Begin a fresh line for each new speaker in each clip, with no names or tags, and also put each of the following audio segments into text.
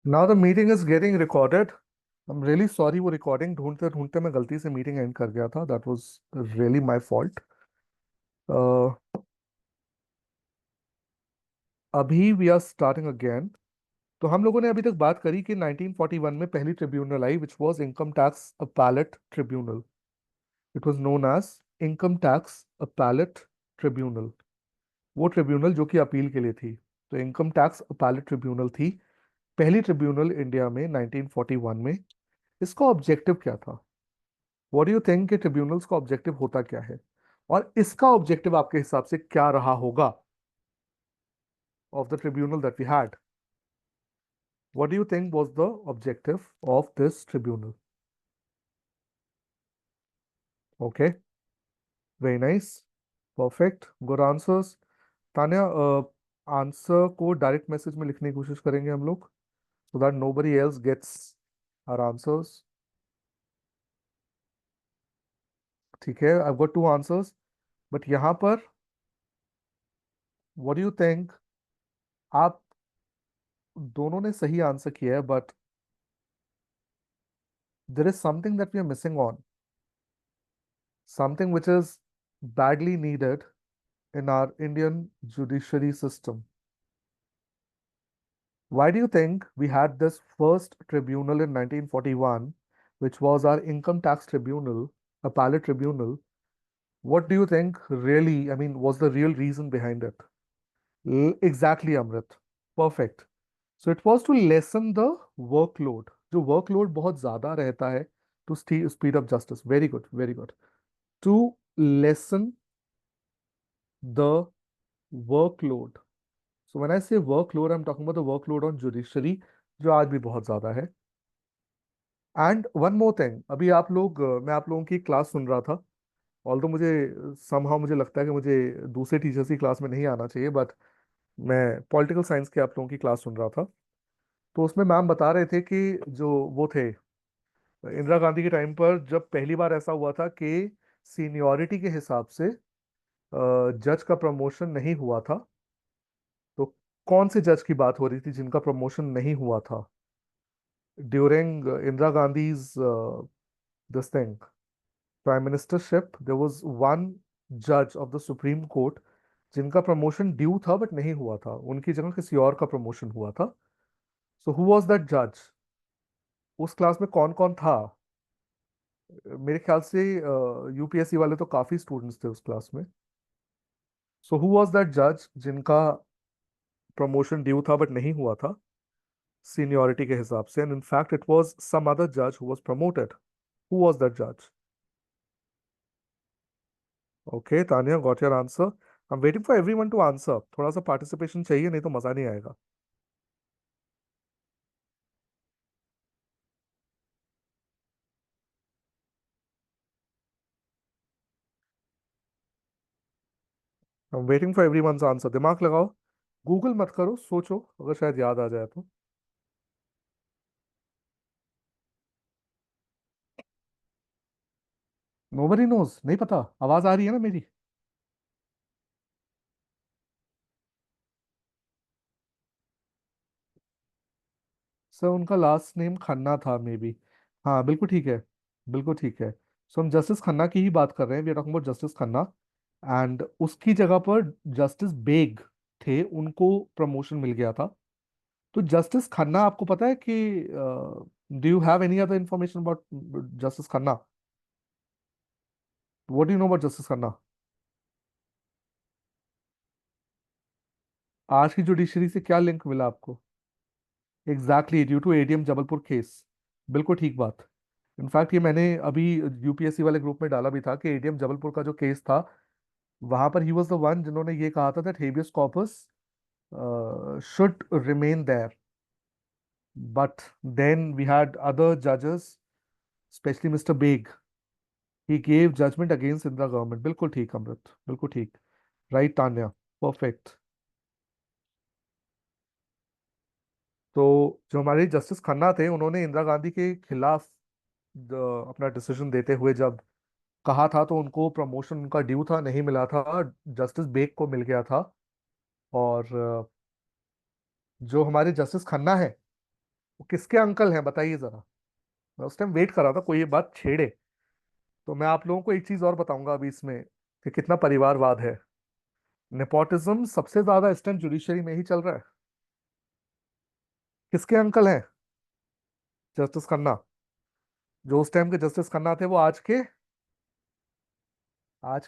Now the meeting is getting recorded. I am really sorry, वो recording ढूंढते ढूंढते मैं गलती से मीटिंग एंड कर गया था। That was really my fault. अभी वी आर स्टार्टिंग अगेन। तो हम लोगों ने अभी तक बात करी कि 1941 में पहली ट्रिब्यूनल आई which was income tax appellate tribunal. It was known as income tax appellate tribunal. वो ट्रिब्यूनल जो कि अपील के लिए थी। तो इनकम टैक्स अपैलेट ट्रिब्यूनल थी पहली ट्रिब्यूनल इंडिया में 1941 में। इसका ऑब्जेक्टिव क्या था? व्हाट डू यू थिंक कि ट्रिब्यूनल्स का ऑब्जेक्टिव होता क्या है? और इसका ऑब्जेक्टिव आपके हिसाब से क्या रहा होगा of the tribunal that we had? What do you think was the objective of this tribunal? Okay, very nice, perfect, good answers. Tanya, answer को डायरेक्ट मैसेज में लिखने की कोशिश करेंगे हम लोग, so that nobody else gets our answers. ठीक है, I got two answers, but यहाँ पर व्हाट डू यू थिंक? आप दोनों ने सही आंसर किया है, but there is something that we are missing on, something which is badly needed in our Indian judiciary system. Why do you think we had this first tribunal in 1941, which was our income tax tribunal, appellate tribunal? What do you think really, I mean, was the real reason behind it? Exactly, Amrit. Perfect. So it was to lessen the workload. जो workload बहुत ज़्यादा रहता है, to speed up justice. Very good, very good. To lessen the workload. So when I say workload, I'm talking about the workload on judiciary, जो आज भी बहुत ज़्यादा है। एंड वन मोर थिंग, अभी आप लोग मैं आप लोगों की क्लास सुन रहा था। ऑल्दो मुझे समहाउ मुझे लगता है कि मुझे दूसरे टीचर्स की क्लास में नहीं आना चाहिए, बट मैं पॉलिटिकल साइंस के आप लोगों की क्लास सुन रहा था। तो उसमें मैम बता रहे थे कि जो वो थे इंदिरा गांधी के टाइम पर, जब पहली बार ऐसा हुआ था कि सीनियरिटी के हिसाब से जज का प्रमोशन नहीं हुआ था। तो कौन से जज की बात हो रही थी जिनका प्रमोशन नहीं हुआ था during Indira Gandhi's this thing prime ministership? There was one जज ऑफ द सुप्रीम कोर्ट जिनका प्रमोशन ड्यू था बट नहीं हुआ था, उनकी जगह किसी और का प्रमोशन हुआ था। सो हु वाज दैट जज? उस क्लास में कौन कौन था? मेरे ख्याल से यूपीएससी वाले तो काफी स्टूडेंट्स थे उस क्लास में। सो हु वाज दैट जज जिनका प्रमोशन ड्यू था बट नहीं हुआ था सीनियरिटी के हिसाब से? And in fact it was some other जज who was promoted. Who was that जज? Okay Tania, got your answer. I am waiting for everyone to answer. थोड़ा सा पार्टिसिपेशन चाहिए, नहीं तो मजा नहीं आएगा। I am waiting for everyone's answer. दिमाग लगाओ, गूगल मत करो, सोचो, अगर शायद याद आ जाए तो। नोबडी नोज, नहीं पता? आवाज आ रही है ना मेरी? सर उनका लास्ट नेम खन्ना था मे बी। हाँ बिल्कुल ठीक है, बिल्कुल ठीक है। सो हम जस्टिस खन्ना की ही बात कर रहे हैं, we are talking about justice Khanna. And उसकी जगह पर जस्टिस बेग थे, उनको प्रमोशन मिल गया था। तो जस्टिस खन्ना, आपको पता है कि do you have any other information about justice Khanna? What do you know about justice Khanna? आज की जुडिशरी से क्या लिंक मिला आपको? Exactly, due to ADM Jabalpur case. बिल्कुल ठीक बात। इनफैक्ट ये मैंने अभी यूपीएससी वाले ग्रुप में डाला भी था कि एडीएम जबलपुर का जो केस था, वहां पर ही वाज द वन जिन्होंने ये कहा था that habeas corpus should remain there. But then we had other judges, especially Mr. Beg. He gave judgment against Indira government. बिल्कुल ठीक अमृत, बिल्कुल ठीक। Right Tanya, perfect. तो जो हमारे जस्टिस खन्ना थे, उन्होंने इंदिरा गांधी के खिलाफ अपना डिसीजन देते हुए जब कहा था, तो उनको प्रमोशन उनका ड्यू था, नहीं मिला था, जस्टिस बेग को मिल गया था। और जो हमारे जस्टिस खन्ना है, वो किसके अंकल हैं बताइए जरा। मैं उस टाइम वेट कर रहा था कोई ये बात छेड़े। तो मैं आप लोगों को एक चीज और बताऊंगा अभी इसमें कि कितना परिवारवाद है। नेपोटिज्म सबसे ज्यादा इस टाइम जुडिशरी में ही चल रहा है। किसके अंकल हैं? जस्टिस खन्ना। जो उस टाइम के जस्टिस खन्ना थे वो आज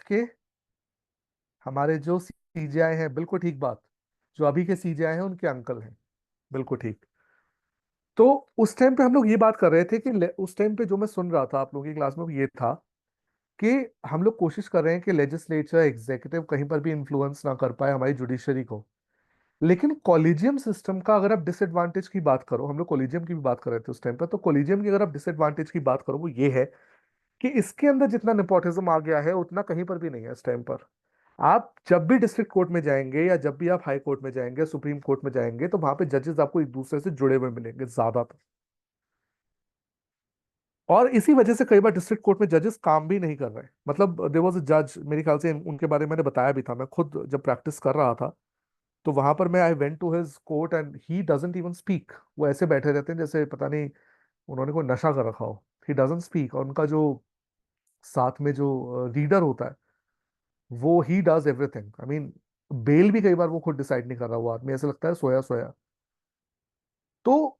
के हमारे जो सीजेआई हैं, बिल्कुल ठीक बात। जो अभी के सीजेआई हैं उनके अंकल हैं। बिल्कुल ठीक। तो उस टाइम पे हम लोग ये बात कर रहे थे कि उस टाइम पे जो मैं सुन रहा था आप लोगों की क्लास में वो ये था कि हम लोग कोशिश कर रहे हैं कि लेजिस्लेचर एग्जीक्यूटिव कहीं पर भी इन्फ्लुएंस ना कर पाए हमारी जुडिशरी को। लेकिन कॉलेजियम सिस्टम का अगर आप डिसएडवांटेज की बात करो, हम लोग कॉलेजियम की भी बात कर रहे थे उस टाइम पर, तो कॉलेजियम की अगर आप डिसएडवांटेज की बात करो वो ये है कि इसके अंदर जितना नेपोटिज्म आ गया है उतना कहीं पर भी नहीं है इस टाइम पर। आप जब भी डिस्ट्रिक्ट कोर्ट में जाएंगे या जब भी आप हाई कोर्ट में जाएंगे, सुप्रीम कोर्ट में जाएंगे, तो वहां पे जजेस आपको एक दूसरे से जुड़े हुए मिलेंगे ज्यादातर। और इसी वजह से कई बार डिस्ट्रिक्ट कोर्ट में जजेस काम भी नहीं कर रहे। मतलब देयर वाज अ जज, मेरे ख्याल से उनके बारे में मैंने बताया भी था, मैं खुद जब प्रैक्टिस कर रहा था तो वहां पर मैं I went to his court and he doesn't even speak. वो ऐसे बैठे रहते हैं जैसे पता नहीं उन्होंने कोई नशा कर रखा हो। He doesn't speak. और उनका जो साथ में जो रीडर होता है वो ही does everything. I mean bail भी कई बार वो खुद डिसाइड नहीं कर रहा, वो आदमी ऐसे लगता है सोया सोया। तो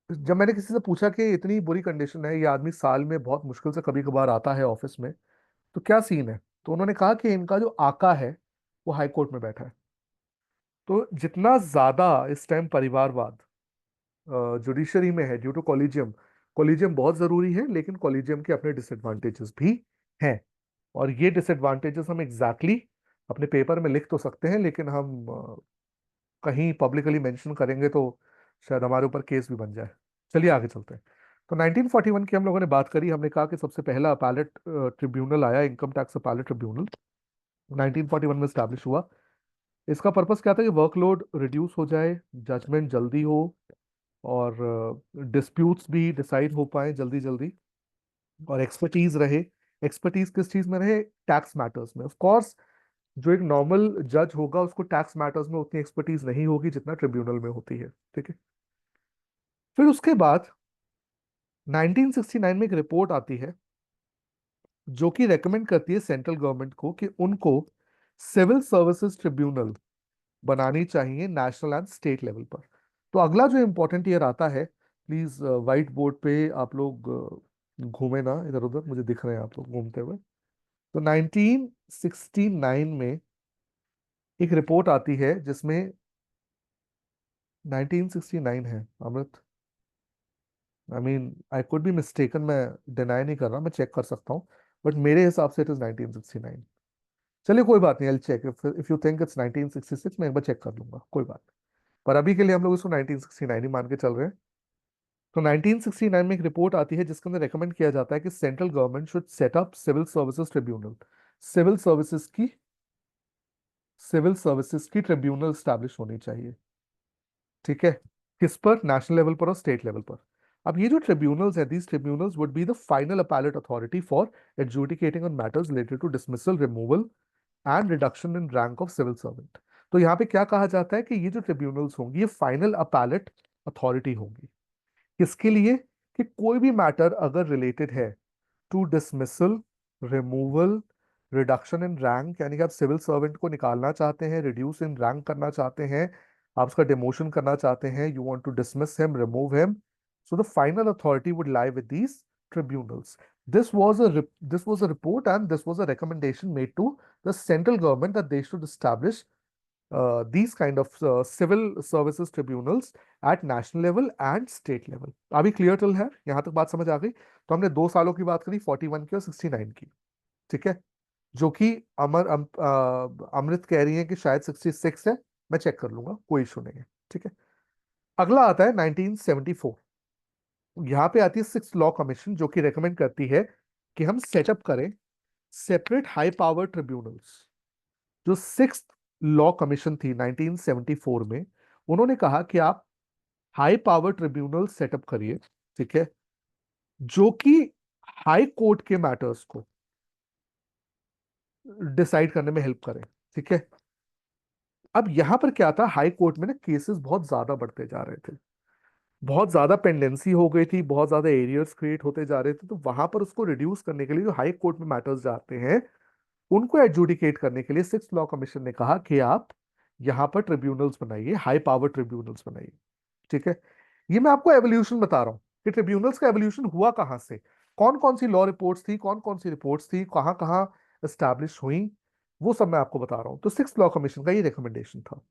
जब मैंने किसी से पूछा कि इतनी बुरी कंडीशन है, ये आदमी साल में बहुत मुश्किल से कभी कभार आता है ऑफिस में, तो क्या सीन है, तो उन्होंने कहा कि इनका जो आका है वो हाई कोर्ट में बैठा है। तो जितना ज्यादा इस टाइम परिवारवाद जुडिशरी में है ड्यू टू कॉलेजियम। कॉलेजियम बहुत जरूरी है लेकिन कॉलेजियम के अपने डिसएडवांटेजेस भी हैं। और ये डिसएडवांटेजेस हम एग्जैक्टली अपने पेपर में लिख तो सकते हैं, लेकिन हम कहीं पब्लिकली मेंशन करेंगे तो शायद हमारे ऊपर केस भी बन जाए। चलिए आगे चलते हैं। तो 1941 की हम लोगों ने बात करी। हमने कहा कि सबसे पहला अपैलेट ट्रिब्यूनल आया, इनकम टैक्स अपैलेट ट्रिब्यूनल 1941 में स्टैब्लिश हुआ। इसका पर्पस क्या था कि वर्कलोड रिड्यूस हो जाए, जजमेंट जल्दी हो, और डिस्प्यूट्स भी डिसाइड हो पाए जल्दी जल्दी, और एक्सपर्टीज रहे। एक्सपर्टीज किस चीज में रहे? टैक्स मैटर्स में। ऑफ कोर्स जो एक नॉर्मल जज होगा उसको टैक्स मैटर्स में उतनी एक्सपर्टीज नहीं होगी जितना ट्रिब्यूनल में होती है। ठीक है। फिर उसके बाद 1969 में एक रिपोर्ट आती है जो कि रेकमेंड करती है सेंट्रल गवर्नमेंट को कि उनको सिविल सर्विसेज ट्रिब्यूनल बनानी चाहिए नेशनल एंड स्टेट लेवल पर। तो अगला जो इंपॉर्टेंट ईयर आता है, प्लीज व्हाइट बोर्ड पे आप लोग घूमे ना इधर उधर, मुझे दिख रहे हैं आप लोग घूमते हुए। तो 1969 में एक रिपोर्ट आती है जिसमें 1969 है Amrit. I mean I could be mistaken, मैं डिनाई नहीं कर रहा, मैं चेक कर सकता हूँ, बट मेरे हिसाब से इट इज 1969। चलिए कोई बात नहीं, I check. If you think it's 1966 मैं एक बार चेक कर लूंगा, कोई बात नहीं। पर अभी के लिए हम लोग इसको 1969 ही मान के चल रहे हैं। तो 1969 में एक रिपोर्ट आती है जिसके अंदर रेकमेंड किया जाता है कि central government should set up civil services की सिविल सर्विसेज की ट्रिब्यूनल स्टैब्लिश होनी चाहिए। ठीक है। किस पर? नेशनल लेवल पर और स्टेट लेवल पर। अब ये जो ट्रिब्यूनल्स है, these tribunals would be the final appellate authority for adjudicating on matters related to dismissal, removal and reduction in rank of civil servant. तो यहाँ पे क्या कहा जाता है कि ये जो ट्रिब्यूनल्स होंगी ये फाइनल अपैलेट अथॉरिटी होंगी। किसके लिए? कि कोई भी मैटर अगर रिलेटेड है to dismissal, removal, reduction in rank, यानी कि आप सिविल सर्वेंट को निकालना चाहते हैं, रिड्यूस इन रैंक करना चाहते हैं, आप उसका डिमोशन करना चाहते हैं, you want to dismiss him, remove him, so the final authority would lie with these tribunals. This was a report and this was a recommendation made to the central government that they should establish these kind of civil services tribunals at national level and state level। अभी clear till है? यहाँ तक बात समझ आ गई? तो हमने 2 सालों की बात करी, 41 की और 69 की। ठीक है। जो कि अमृत कह रही है कि शायद 66 है, मैं चेक कर लूंगा, कोई इशू नहीं है। ठीक है। अगला आता है 1974। यहाँ पे आती है सिक्स लॉ कमीशन जो कि रेकमेंड करती है कि हम सेटअप करें सेपरेट हाई पावर ट्रिब्यूनल्स। जो सिक्स लॉ कमीशन थी 1974 में, उन्होंने कहा कि आप हाई पावर ट्रिब्यूनल सेटअप करिए। ठीक है। जो कि हाई कोर्ट के मैटर्स को डिसाइड करने में हेल्प करें। ठीक है। अब यहां पर क्या था, हाई कोर्ट में ना केसेस बहुत ज्यादा बढ़ते जा रहे थे। बहुत ज्यादा पेंडेंसी हो गई थी, बहुत ज्यादा एरियर्स क्रिएट होते जा रहे थे, तो वहां पर उसको रिड्यूस करने के लिए जो हाई कोर्ट में मैटर्स जाते हैं उनको एडजुडिकेट करने के लिए सिक्स लॉ कमीशन ने कहा कि आप यहाँ पर ट्रिब्यूनल्स बनाइए, हाई पावर ट्रिब्यूनल्स बनाइए। ठीक है। ये मैं आपको एवोल्यूशन बता रहा हूँ कि ट्रिब्यूनल्स का एवोल्यूशन हुआ कहाँ से, कौन कौन सी लॉ रिपोर्ट्स थी, कौन कौन सी रिपोर्ट्स थी, कहाँ कहाँ एस्टैब्लिश हुई, वो सब मैं आपको बता रहा हूँ। तो सिक्स लॉ कमीशन का ये रिकमेंडेशन था।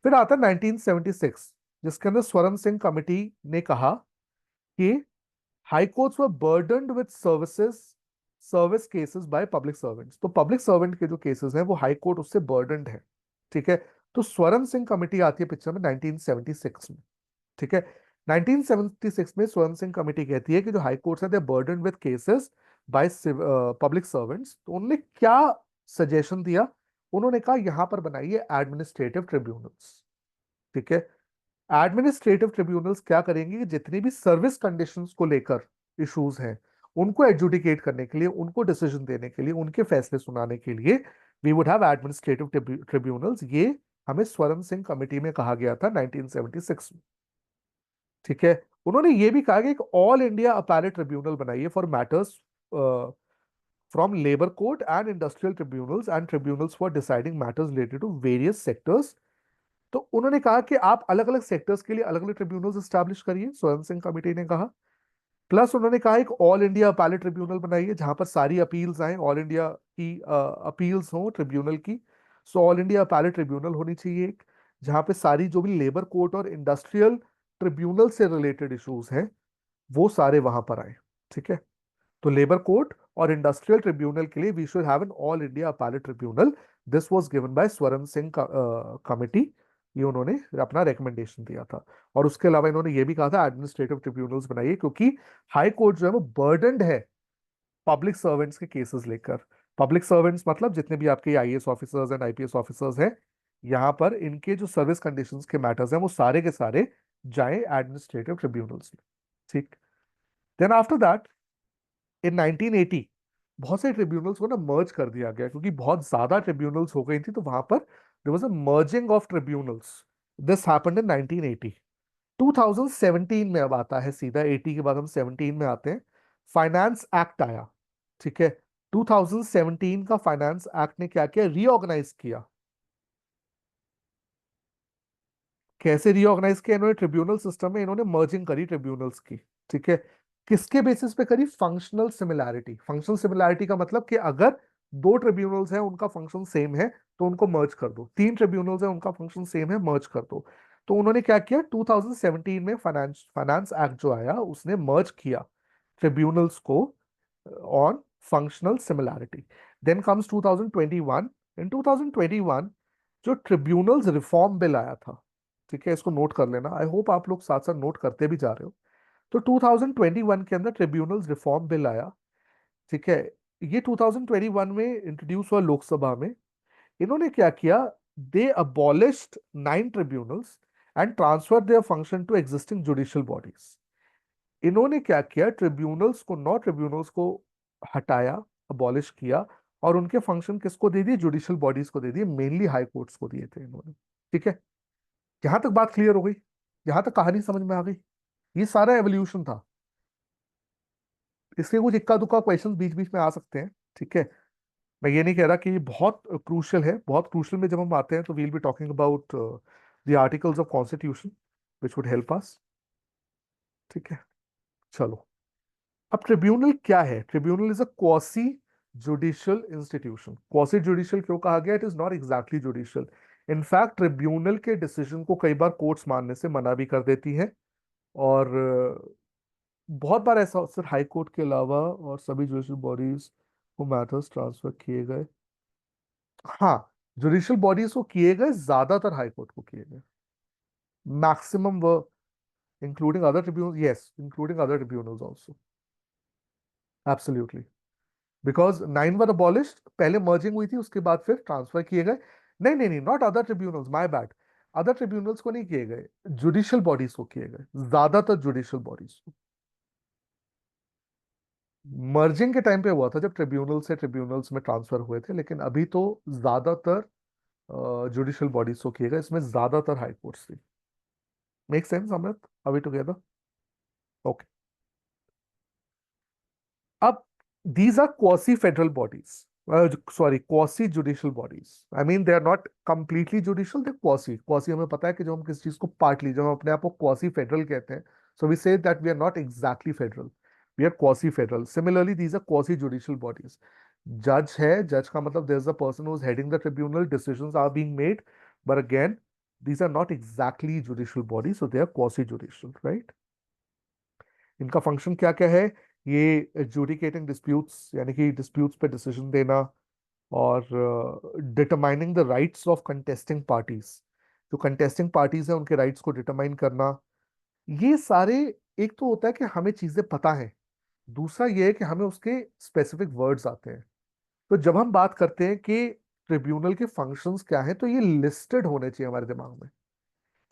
फिर आता है 1976, जिसके अंदर स्वरण सिंह कमेटी ने कहा कि high courts were burdened with service cases by public servants. तो पब्लिक सर्वेंट के जो केसेस हैं वो हाई कोर्ट उससे बर्डनड है। ठीक है। तो स्वरण सिंह कमेटी आती है पिक्चर में 1976 में। ठीक है। 1976 में स्वर्ण सिंह कमेटी कहती है कि जो हाई कोर्ट्स है they burden with cases by public servants. तो उन्होंने क्या सजेशन दिया, उन्होंने कहा यहां पर बनाइए एडमिनिस्ट्रेटिव ट्रिब्यूनल्स। ठीक है। एडमिनिस्ट्रेटिव ट्रिब्यूनल्स क्या करेंगे कि जितनी भी सर्विस कंडीशंस को लेकर इश्यूज हैं उनको एडजुडिकेट करने के लिए, उनको डिसीजन देने के लिए, उनके फैसले सुनाने के लिए we would have administrative tribunals. ये हमें स्वर्ण सिंह कमेटी में कहा गया था 1976 में। ठीक है। उन्होंने ये भी कहा कि एक ऑल इंडिया अपैलेट ट्रिब्यूनल बनाइए for matters from labour court and industrial tribunals and tribunals for deciding matters related to various sectors. तो उन्होंने कहा कि आप अलग अलग सेक्टर्स के लिए अलग अलग ट्रिब्यूनल्स स्टैब्लिश करिए, स्वर्ण सिंह कमेटी ने कहा। प्लस उन्होंने कहा एक ऑल इंडिया अपैलेट ट्रिब्यूनल बनाइए जहां पर सारी अपील्स आए, ऑल इंडिया की अपील्स हो ट्रिब्यूनल की। So all India appellate tribunal होनी चाहिए एक, जहां पे सारी जो भी लेबर कोर्ट और इंडस्ट्रियल ट्रिब्यूनल से रिलेटेड इश्यूज हैं वो सारे वहां पर आए। ठीक है। तो लेबर कोर्ट और इंडस्ट्रियल ट्रिब्यूनल के लिए we should have an all India appellate tribunal. This was given by Swaran Singh committee. ये उन्होंने अपना रिकमेंडेशन दिया था। और उसके अलावा इन्होंने ये भी कहा था एडमिनिस्ट्रेटिव ट्रिब्यूनल्स बनाइए, क्योंकि हाई कोर्ट जो है वो बर्डनड है पब्लिक सर्वेंट्स के केसेस लेकर। पब्लिक सर्वेंट्स मतलब जितने भी आपके IAS officers and IPS officers हैं, यहाँ पर इनके जो सर्विस कंडीशंस के मैटर्स हैं वो सारे के सारे जाए एडमिनिस्ट्रेटिव ट्रिब्यूनल्स में। ठीक। देन आफ्टर दैट इन 1980 बहुत से ट्रिब्यूनल्स को ना मर्ज कर दिया गया, क्योंकि बहुत ज्यादा ट्रिब्यूनल्स हो गई थी, तो वहां पर there was a merging of tribunals. This happened in 1980। 2017 में अब आता है, सीधा 80 के बाद हम 17 में आते हैं। फाइनेंस एक्ट आया। ठीक है। 2017 का फाइनेंस एक्ट ने क्या किया, रीऑर्गेनाइज किया। कैसे रीऑर्गेनाइज किया इन्होंने, ट्रिब्यूनल सिस्टम में इन्होंने मर्जिंग करी ट्रिब्यूनल्स की। ठीक है। किसके बेसिस पे करी, फंक्शनल सिमिलैरिटी। फंक्शनल सिमिलैरिटी का मतलब कि अगर दो ट्रिब्यूनल्स हैं उनका फंक्शन सेम है तो उनको मर्ज कर दो, तीन ट्रिब्यूनल्स हैं उनका फंक्शन सेम है, मर्ज कर दो। तो उन्होंने क्या किया, 2017 में फाइनेंस फाइनेंस एक्ट जो आया उसने मर्ज किया ट्रिब्यूनल्स को on functional similarity. Then comes 2021। In 2021 जो ट्रिब्यूनल्स रिफॉर्म बिल आया था, ठीक है, इसको नोट कर लेना, आई होप आप लोग साथ साथ नोट करते भी जा रहे हो। तो 2021 के अंदर ट्रिब्यूनल्स रिफॉर्म बिल आया। ठीक है। ये 2021 में इंट्रोड्यूस हुआ लोकसभा में। इन्होंने क्या किया, they abolished 9 tribunals and transfer their function to existing judicial bodies. इन्होंने क्या किया, ट्रिब्यूनल्स को, 9 ट्रिब्यूनल्स को हटाया, अबॉलिश किया, और उनके फंक्शन किसको दे दिए, जुडिशियल बॉडीज को दे दिए, मेनली हाई कोर्ट्स को दिए थे इन्होंने। ठीक है। यहां तक बात क्लियर हो गई, यहां तक कहानी समझ में आ गई। ये सारा एवोल्यूशन था। इसके कुछ इक्का दुक्का क्वेश्चंस बीच बीच में आ सकते हैं। ठीक है। मैं ये नहीं कह रहा कि ये बहुत क्रूशियल है, बहुत क्रूशियल में जब हम आते हैं तो we'll be talking about the articles of constitution which would help us. ठीक है। चलो, अब ट्रिब्यूनल क्या है, tribunal is a quasi judicial institution. Quasi judicial क्यों कहा गया, it is not exactly judicial. In fact tribunal के डिसीजन को कई बार कोर्ट्स मानने से मना भी कर देती हैं। और बहुत बार ऐसा सिर्फ हाई कोर्ट के अलावा और सभी जुडिशियल बॉडीज को मैटर्स ट्रांसफर किए गए। हाँ, जुडिशियल बॉडीज को किए गए, ज्यादातर हाई कोर्ट को किए गए, मैक्सिमम व including other tribunal, yes including other tribunals also, absolutely. Because 9 were abolished, पहले मर्जिंग हुई थी उसके बाद फिर ट्रांसफर किए गए। नहीं नहीं नहीं, not other tribunals, my bad. Other tribunals को नहीं किए गए, जुडिशियल बॉडीज को किए गए, ज्यादातर जुडिशियल बॉडीज को। मर्जिंग के टाइम पे हुआ था जब ट्रिब्यूनल से ट्रिब्यूनल्स में ट्रांसफर हुए थे, लेकिन अभी तो ज्यादातर जुडिशियल बॉडीज को किए गए, इसमें ज्यादातर हाई कोर्ट्स थी। मेक सेंस अमृत, अभी टुगेदर? ओके, अब these are quasi federal bodies, sorry, quasi judicial bodies. I mean they are not completely judicial, they're quasi हमें पता है कि जो हम किस चीज को पार्टली, जब हम अपने आप को quasi federal कहते हैं, so we say that we are not exactly federal, we are quasi federal. Similarly these are quasi judicial bodies. जज है, जज का मतलब there is a person who is heading the tribunal, decisions are being made, but again these are not exactly judicial bodies, so they are quasi judicial, right? इनका function क्या क्या है? ये एडजुडिकेटिंग डिस्प्यूट्स, यानी कि डिस्प्यूट्स पे decision देना, और determining the rights of contesting parties, जो कंटेस्टिंग पार्टीज हैं उनके राइट्स को डिटरमाइन करना। ये सारे, एक तो होता है कि हमें चीजें पता है, दूसरा ये है कि हमें उसके स्पेसिफिक वर्ड्स आते हैं। तो जब हम बात करते हैं कि ट्रिब्यूनल के फंक्शंस क्या हैं, तो ये लिस्टेड होने चाहिए हमारे दिमाग में।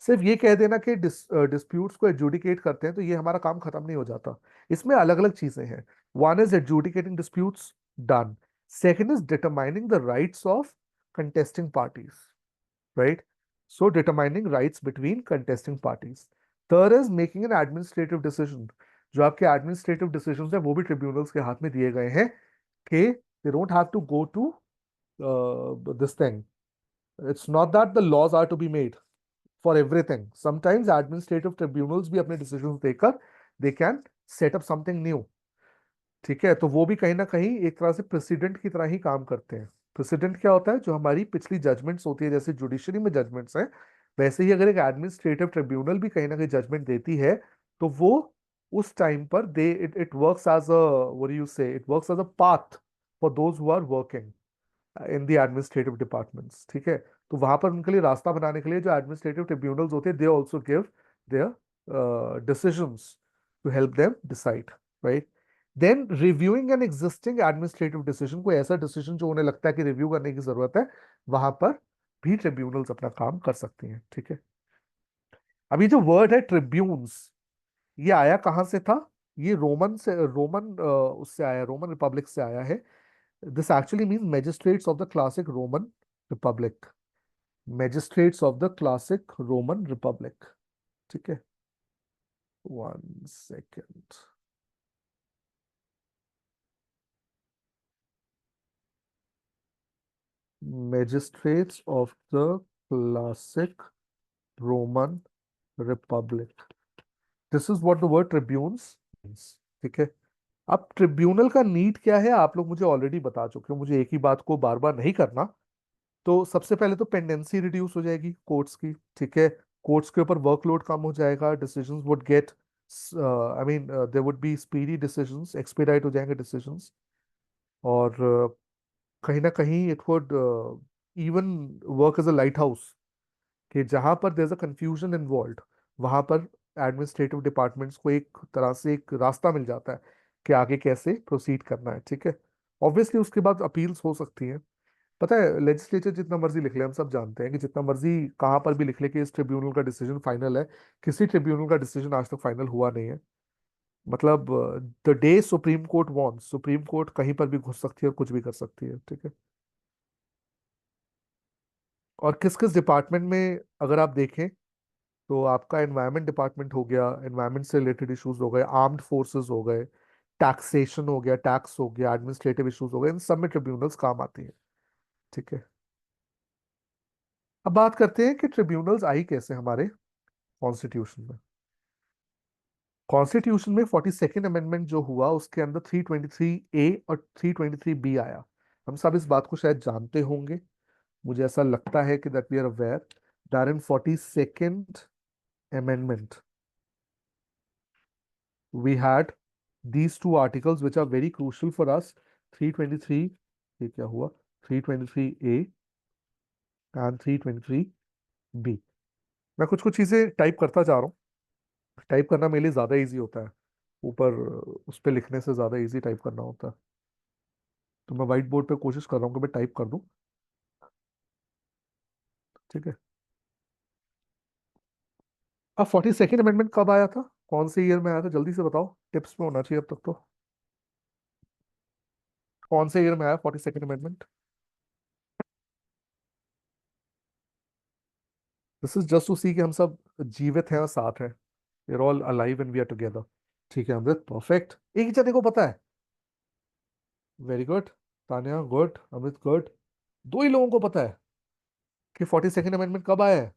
सिर्फ ये कह देना कि डिस्प्यूट्स को एडजुडिकेट करते हैं तो ये हमारा काम खत्म नहीं हो जाता। इसमें अलग अलग चीजें हैं। One is adjudicating disputes, done. Second is determining the rights of contesting parties, right? So determining rights between contesting parties. Third is making an administrative decision. जो आपके एडमिनिस्ट्रेटिव डिसीजन है वो भी ट्रिब्यूनल्स के हाथ में दिए गए हैं, कि they don't have to go to this thing. It's not that the laws are to be made for everything. Sometimes administrative tribunals भी अपने decisions देकर they can set up something new. ठीक है, तो वो भी कहीं ना कहीं एक तरह से प्रेसिडेंट की तरह ही काम करते हैं। प्रेसिडेंट क्या होता है? जो हमारी पिछली जजमेंट्स होती है, जैसे जुडिशरी में जजमेंट्स हैं, वैसे ही अगर एक एडमिनिस्ट्रेटिव ट्रिब्यूनल भी कहीं ना कहीं जजमेंट देती है, तो वो उस टाइम पर they it it works as a, what do you say, it works as a path for those who are working in the administrative departments. ठीक है, तो वहां पर उनके लिए रास्ता बनाने के लिए जो एडमिनिस्ट्रेटिव ट्रिब्यूनल्स होते हैं, they also give their decisions to help them decide, right? Then reviewing an existing administrative decision, कोई ऐसा डिसीजन जो उन्हें लगता है कि रिव्यू करने की जरूरत है, वहां पर भी ट्रिब्यूनल्स अपना काम कर सकती हैं। ठीक है, अभी जो वर्ड है ट्रिब्यून्स, ये आया कहाँ से था? ये रोमन से, रोमन उससे आया, रोमन रिपब्लिक से आया है। This actually means magistrates of the classic Roman Republic. Magistrates of the classic Roman Republic. ठीक है, one second. Magistrates of the classic Roman Republic. This is what the word tribunes means. ठीक है, अब tribunal का need क्या है आप लोग मुझे ऑलरेडी बता चुके हो, मुझे एक ही बात को बार बार नहीं करना। तो सबसे पहले तो पेंडेंसी रिड्यूस हो जाएगी कोर्ट्स की। ठीक है, कोर्ट्स के ऊपर वर्कलोड कम हो जाएगा, decisions would get, I mean there would be speedy decisions, expedite हो जाएंगे डिसीजंस। और कहीं ना कहीं it would even work as a lighthouse, कि जहां पर there is a confusion involve, वहां पर एडमिनिस्ट्रेटिव डिपार्टमेंट्स को एक तरह से एक रास्ता मिल जाता है कि आगे कैसे प्रोसीड करना है। ठीक है, ऑब्वियसली उसके बाद अपील्स हो सकती हैं। पता है, लेजिस्लेचर जितना मर्जी लिख ले, हम सब जानते हैं कि जितना मर्जी कहाँ पर भी लिख ले कि इस ट्रिब्यूनल का डिसीजन फाइनल है, किसी ट्रिब्यूनल का डिसीजन आज तक फाइनल हुआ नहीं है। मतलब the day supreme court wants, supreme court कहीं पर भी घुस सकती है और कुछ भी कर सकती है। ठीक है, और किस किस डिपार्टमेंट में अगर आप देखें, तो आपका एनवायरनमेंट डिपार्टमेंट हो गया, एनवायरनमेंट से रिलेटेड इश्यूज हो गए, आर्म्ड फोर्सेस हो गए, टैक्सेशन हो गया, टैक्स हो गया, एडमिनिस्ट्रेटिव इश्यूज हो गए, इन सब में ट्रिब्यूनल्स काम आती हैं। ठीक है, अब बात करते हैं कि ट्रिब्यूनल्स आई कैसे हमारे कॉन्स्टिट्यूशन में। कॉन्स्टिट्यूशन में 42nd अमेंडमेंट जो हुआ, उसके अंदर 323A और 323B आया। हम सब इस बात को शायद जानते होंगे, मुझे ऐसा लगता है कि that we are aware that in 42nd amendment we had these two articles which are very crucial for us, 323, ये क्या हुआ, 323A and 323B। मैं कुछ कुछ चीजें टाइप करता जा रहा हूँ, टाइप करना मेरे लिए ज्यादा इजी होता है, ऊपर उस पर लिखने से ज्यादा इजी टाइप करना होता है। तो मैं व्हाइट बोर्ड पे कोशिश कर रहा हूँ कि मैं टाइप कर दूं। ठीक है, अब 42nd अमेंडमेंट कब आया था, कौन से ईयर में आया था, जल्दी से बताओ, टिप्स में होना चाहिए अब तक तो। कौन से ईयर में आया 42nd amendment? This is just to see कि हम सब जीवित हैं और साथ हैं, we are all alive and we are together. ठीक है अमृत, परफेक्ट, एक ही जने को पता है। Very good. Tanya good, Amrit good. दो ही लोगों को पता है कि 42nd अमेंडमेंट कब आया है।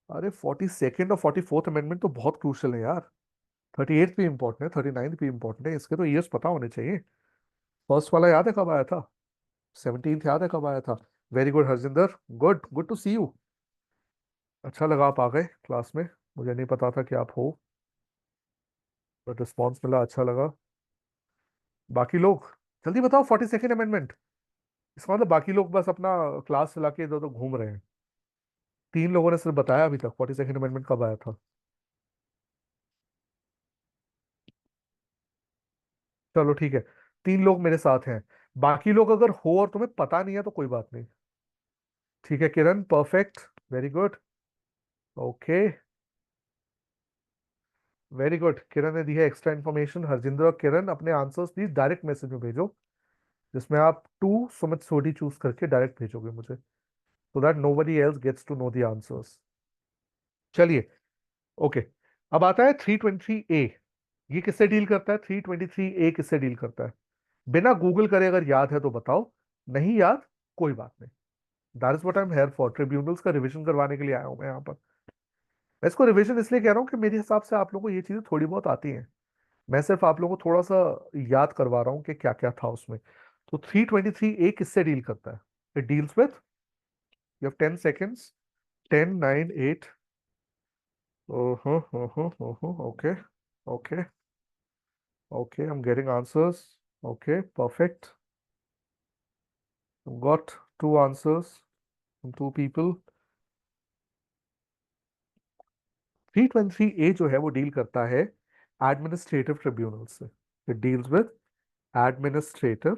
अरे 42nd और 44th अमेंडमेंट तो बहुत क्रूशल है यार। 38th भी इंपॉर्टेंट है, 39th भी इंपॉर्टेंट है, इसके तो ईयर्स पता होने चाहिए। फर्स्ट वाला याद है कब आया था? 17th याद है कब आया था? Very good Harjinder, good, good to see you. अच्छा लगा आप आ गए क्लास में। मुझे नहीं पता था कि आप हो, बट रिस्पॉन्स मिला, अच्छा लगा। बाकी लोग जल्दी बताओ 42nd अमेंडमेंट। इसका मतलब बाकी लोग बस अपना क्लास चला के इधर उधर घूम रहे हैं। 3 लोगों ने सिर्फ बताया अभी तक 42nd अमेंडमेंट कब आया था। चलो ठीक है, 3 लोग मेरे साथ हैं। बाकी लोग अगर हो और तुम्हें पता नहीं है तो कोई बात नहीं। ठीक है Kiran, perfect, very good. Okay, very good. Kiran ने दी है एक्स्ट्रा इन्फॉर्मेशन। हरजिंदर और किरण अपने आंसर्स प्लीज डायरेक्ट मैसेज में भेजो, जिसमें आप टू सुमित सोडी चूज करके डायरेक्ट भेजोगे मुझे, so that nobody else gets to know the answers. चलिए, ओके। अब आता है 323 ए। ये किससे डील करता है? 323 ए किससे डील करता है? बिना गूगल करे अगर याद है तो बताओ, नहीं याद कोई बात नहीं। That is what I am here for, tribunals का रिवीजन करवाने के लिए आया हूं मैं यहाँ पर। मैं इसको रिवीजन इसलिए कह रहा हूँ कि मेरे हिसाब से आप लोगों को ये चीजें थोड़ी बहुत आती हैं। मैं सिर्फ आप लोगों को थोड़ा सा याद करवा रहा हूँ कि क्या क्या था उसमें। तो 323 ए किससे डील करता है? It deals with, you have 10 seconds. 10, 9, 8। ओहो, ओहो, ओहो, okay, okay, okay, I am getting answers. Okay, perfect. Got 2 answers from 2 people। 323 ए जो है वो डील करता है एडमिनिस्ट्रेटिव ट्रिब्यूनल से। It deals with administrative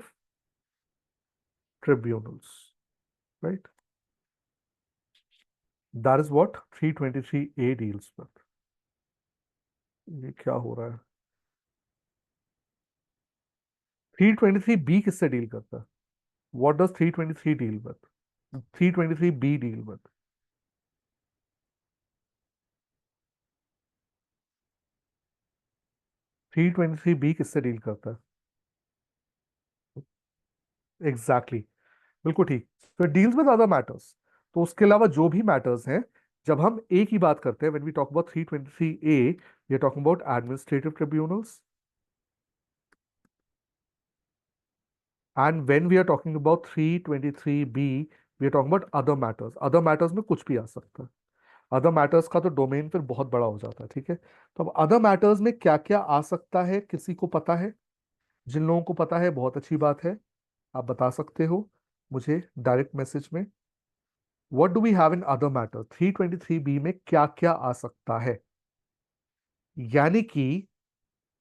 tribunals, right? That is what 323 A deals with. ये क्या हो रहा है? 323 बी किससे डील करता है? What does 323 deal with? 323 B deal with. 323 B किससे डील करता है? एग्जैक्टली, exactly, बिल्कुल ठीक। तो डील्स विद अदर मैटर्स। तो उसके अलावा जो भी मैटर्स हैं, जब हम ए की बात करते हैं, when we talk about 323 A, we are talking about administrative tribunals. And when we are talking about 323 B, we are talking about other matters. Other matters में कुछ भी आ सकता है। अदर मैटर्स का तो डोमेन फिर बहुत बड़ा हो जाता है, ठीक है? तो अब अदर मैटर्स में क्या क्या आ सकता है, किसी को पता है? जिन लोगों को पता है बहुत अच्छी बात है, आप बता सकते हो मुझे डायरेक्ट मैसेज में। What do we have in other matter? 323 B में क्या क्या आ सकता है? यानी कि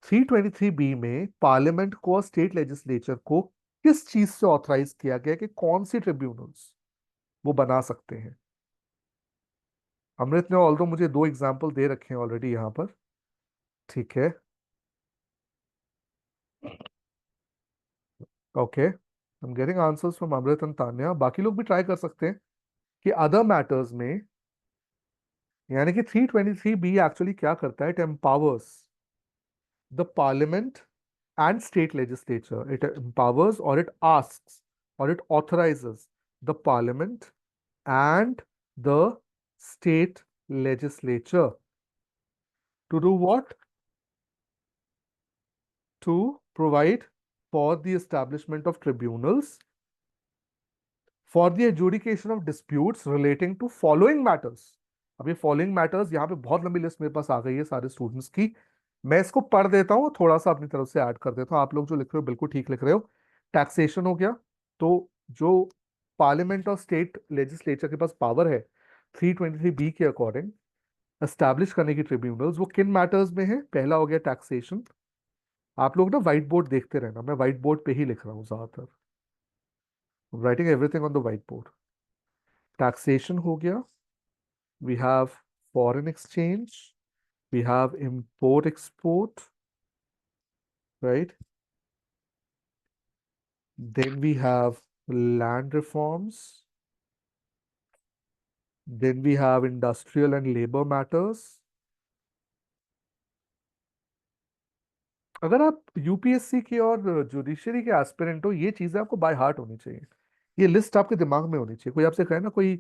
323 बी में पार्लियामेंट को और स्टेट लेजिस्लेचर को किस चीज से ऑथराइज किया गया कि कौन सी ट्रिब्यूनल्स वो बना सकते हैं। अमृत ने ऑल्दो मुझे 2 एग्जाम्पल दे रखे हैं ऑलरेडी यहाँ पर, ठीक है? Okay, I am getting answers from Amrit and Tanya. बाकी लोग भी ट्राई कर सकते हैं कि अदर मैटर्स में, यानी कि 323 बी एक्चुअली क्या करता है? It empowers the parliament and state legislature. It empowers or it asks or it authorizes the parliament and the state legislature to do what? To provide for the establishment of tribunals for the adjudication of disputes relating to following matters। अब ये following matters यहाँ पे बहुत लंबी list मेरे पास आ गई है सारे स्टूडेंट्स की। मैं इसको पढ़ देता हूँ, थोड़ा सा अपनी तरफ से ऐड कर देता हूँ। आप लोग जो लिख रहे हो बिल्कुल ठीक लिख रहे हो। टैक्सेशन हो गया। तो जो पार्लियामेंट और स्टेट लेजिस्लेचर के पास पावर है 323 बी के अकॉर्डिंग एस्टैब्लिश करने की ट्रिब्यूनल्स, वो किन मैटर्स में है? पहला हो गया टैक्सेशन। आप लोग ना व्हाइट बोर्ड देखते रहना, मैं व्हाइट बोर्ड पे ही लिख रहा हूँ ज्यादातर, writing everything on the white board. Taxation हो गया। We have foreign exchange, we have import export, right? Then we have land reforms, then we have industrial and labor matters, अगर आप यूपीएससी के और जुडिशरी के एस्पिरेंट हो, ये चीजें आपको बाय हार्ट होनी चाहिए। ये लिस्ट आपके दिमाग में होनी चाहिए। कोई आपसे कहे ना कोई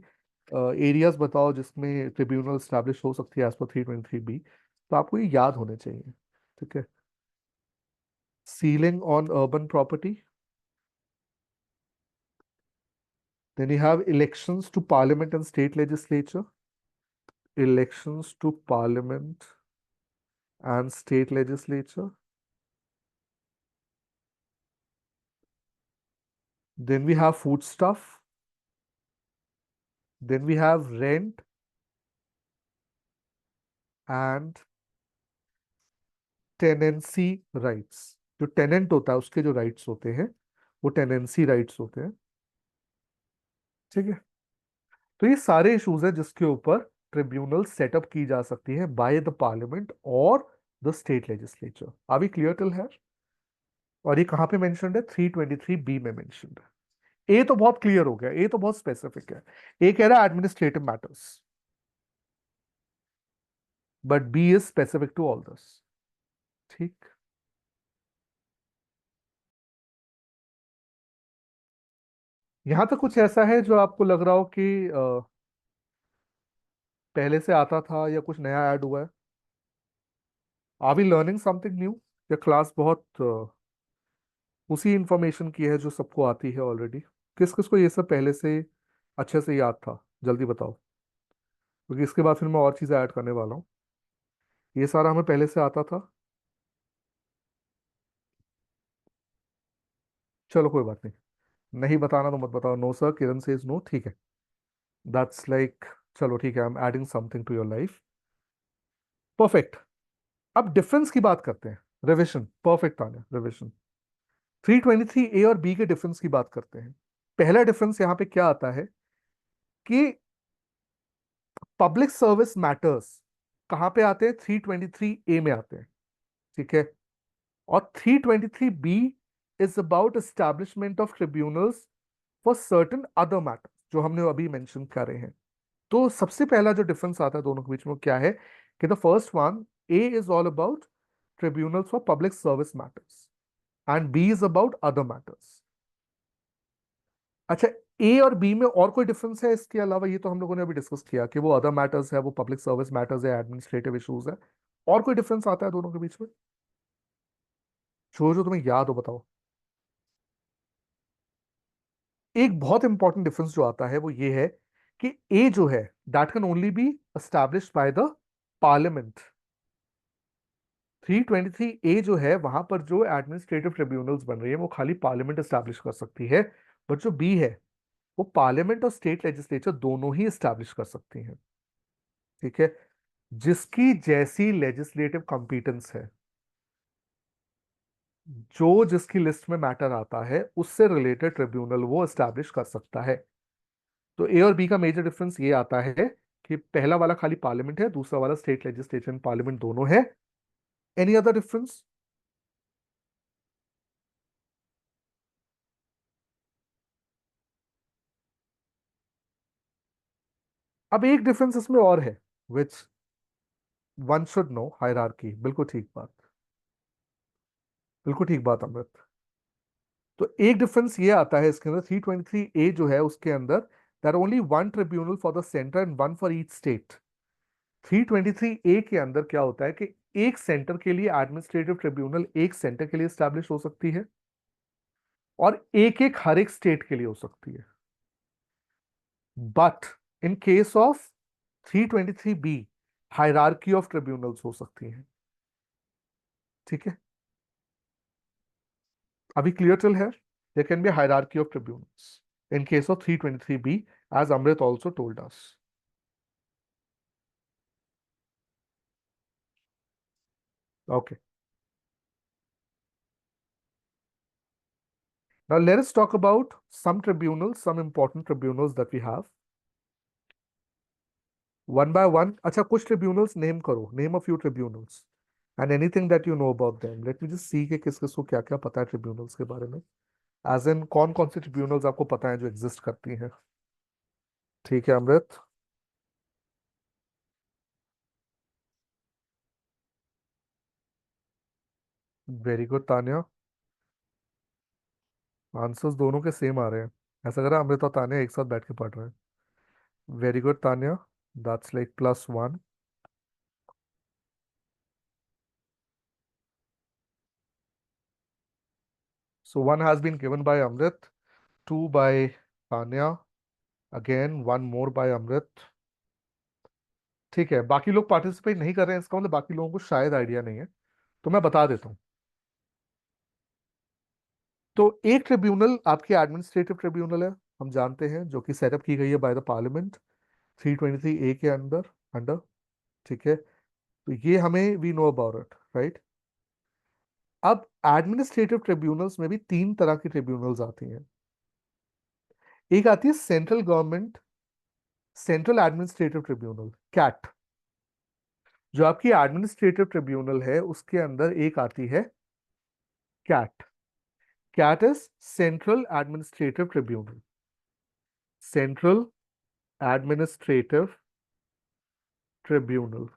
एरियाज बताओ जिसमें ट्रिब्यूनल स्टैब्लिश हो सकती है एज पर 323 बी, तो आपको ये याद होने चाहिए। ठीक है। Ceiling on urban property, then you have elections to parliament and state legislature, elections to parliament and state legislature. Then we have food stuff. Then we have rent and tenancy rights. जो tenant होता है उसके जो rights होते हैं वो tenancy rights होते हैं। ठीक है। तो ये सारे इश्यूज हैं जिसके ऊपर ट्रिब्यूनल सेटअप की जा सकती है बाय द पार्लियामेंट और the state legislature. Are we clear till है? और ये कहाँ पे मेंशन्ड है? 323 बी में मेंशन्ड है। ए तो बहुत क्लियर हो गया, ए तो बहुत स्पेसिफिक है। ए कह रहा है administrative matters, but B is specific to all this. ठीक। यहां तक कुछ ऐसा है जो आपको लग रहा हो कि पहले से आता था या कुछ नया ऐड हुआ है? Are we learning something new, या क्लास बहुत उसी इंफॉर्मेशन की है जो सबको आती है ऑलरेडी? किस किस को ये सब पहले से अच्छे से याद था, जल्दी बताओ, क्योंकि इसके बाद फिर मैं और चीज़ें ऐड करने वाला हूँ। ये सारा हमें पहले से आता था। चलो कोई बात नहीं, नहीं बताना तो मत बताओ। No sir, Kiran says no. ठीक है, दैट्स लाइक, चलो ठीक है, I am adding something to your life. Perfect. अब डिफरेंस की बात करते हैं। Revision, perfect Tanya, revision. 323 A और बी के डिफरेंस की बात करते हैं। पहला डिफरेंस यहाँ पे क्या आता है कि पब्लिक सर्विस मैटर्स कहां पे आते हैं? 323 ए में आते हैं। ठीक है। और 323 B is about establishment of tribunals for certain other matters, जो हमने अभी मेंशन कर रहे हैं। तो सबसे पहला जो डिफरेंस आता है दोनों के बीच में, क्या है कि the first one, A is all about tribunals for public service matters and B is about other matters. अच्छा, ए और बी में और कोई डिफरेंस है इसके अलावा? ये तो हम लोगों ने अभी डिस्कस किया कि वो अदर मैटर्स है, वो पब्लिक सर्विस मैटर्स है, एडमिनिस्ट्रेटिव इश्यूज है। और कोई डिफरेंस आता है दोनों के बीच में जो जो तुम्हें याद हो, बताओ। एक बहुत इंपॉर्टेंट डिफरेंस जो आता है वो ये है कि ए जो है that can only B established bye the parliament. 323 ए जो है वहां पर जो एडमिनिस्ट्रेटिव ट्रिब्यूनल्स बन रही है वो खाली पार्लियामेंट एस्टैब्लिश कर सकती है। बट जो बी है वो पार्लियामेंट और स्टेट लेजिस्लेचर दोनों ही एस्टैब्लिश कर सकती हैं। ठीक है। जिसकी जैसी लेजिस्लेटिव कॉम्पिटेंस है, जो जिसकी लिस्ट में मैटर आता है उससे रिलेटेड ट्रिब्यूनल वो एस्टैब्लिश कर सकता है। तो ए और बी का मेजर डिफरेंस ये आता है कि पहला वाला खाली पार्लियामेंट है, दूसरा वाला स्टेट लेजिस्लेचर पार्लियामेंट दोनों है। Any other difference? अब एक डिफरेंस इसमें और है which one should know, hierarchy. बिल्कुल ठीक बात, बिल्कुल ठीक बात अमृत। तो एक डिफरेंस ये आता है इसके अंदर, 323 ए जो है उसके अंदर there only one tribunal for the centre and one for each state. 323 A के अंदर क्या होता है कि एक सेंटर के लिए एडमिनिस्ट्रेटिव ट्रिब्यूनल एक सेंटर के लिए स्टैब्लिश हो सकती है और एक एक हर एक स्टेट के लिए हो सकती है। But in case of 323 B, hierarchy of tribunals हो सकती है। ठीक है। अभी क्लियर टिल है? There can be hierarchy of tribunals in case of 323b, as Amrit also told us. Okay. Now let us talk about some tribunals, some important tribunals that we have. One by one. अच्छा, कुछ tribunals name करो. Name a few tribunals. And anything that you know about them. Let me just see कि किस किस को क्या क्या पता है tribunals के बारे में. As in कौन कौन सी tribunals आपको पता है जो exist करती हैं? ठीक है Amrit. Very good Tanya. Answers दोनों के सेम आ रहे हैं। ऐसा कर रहा है अमृत और तान्या एक साथ बैठ के पढ़ रहे हैं। Very good Tanya, that's like +1। So 1 has been given by Amrit, 2 by Tanya, again 1 more by Amrit. ठीक है, बाकी लोग पार्टिसिपेट नहीं कर रहे हैं, इसका मतलब बाकी लोगों को शायद आइडिया नहीं है, तो मैं बता देता हूँ। तो एक ट्रिब्यूनल आपकी एडमिनिस्ट्रेटिव ट्रिब्यूनल है, हम जानते हैं, जो कि सेटअप की गई है बाय द पार्लियामेंट 323A के अंदर अंडर। ठीक है, तो ये हमें we know about it, right. अब एडमिनिस्ट्रेटिव ट्रिब्यूनल्स में भी तीन तरह की ट्रिब्यूनल्स आती हैं। एक आती है central government central administrative tribunal, CAT. जो आपकी एडमिनिस्ट्रेटिव ट्रिब्यूनल है उसके अंदर एक आती है CAT. CAT is central administrative tribunal, central administrative tribunal,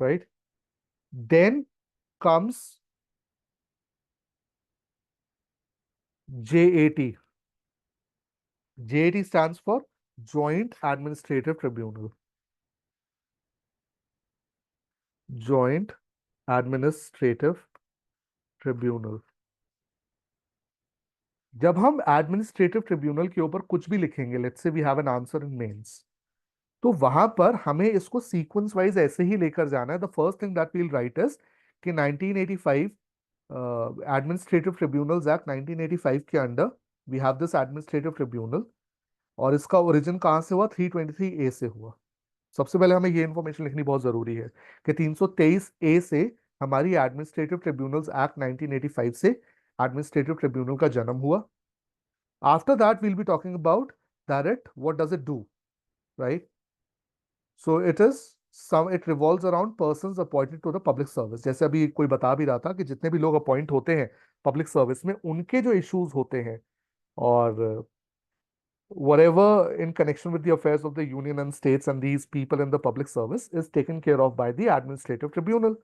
right. Then comes JAT. JAT stands for Joint Administrative Tribunal. Joint Administrative Tribunal. जब हम एडमिनिस्ट्रेटिव ट्रिब्यूनल के ऊपर कुछ भी लिखेंगे, let's say we have an answer in mains, तो वहां पर हमें इसको सीक्वेंस वाइज ऐसे ही लेकर जाना है। The first thing that we'll write is कि 1985 एडमिनिस्ट्रेटिव ट्रिब्यूनल्स एक्ट 1985 के under we have this administrative tribunal. और इसका ओरिजिन कहाँ से हुआ? 323A से हुआ। सबसे पहले हमें ये इंफॉर्मेशन लिखनी बहुत जरूरी है कि 323A से हमारी एडमिनिस्ट्रेटिव ट्रिब्यूनल्स एक्ट 1985 से एडमिनिस्ट्रेटिव ट्रिब्यूनल का जन्म हुआ। After that we'll be talking about that what does it do, right. So it revolves around persons appointed to the public service. जैसे अभी कोई बता भी रहा था कि जितने भी लोग अपॉइंट होते हैं पब्लिक सर्विस में, उनके जो इश्यूज होते हैं और whatever in connection with the affairs of the union and states and these people in the public service is taken care of by the administrative tribunal.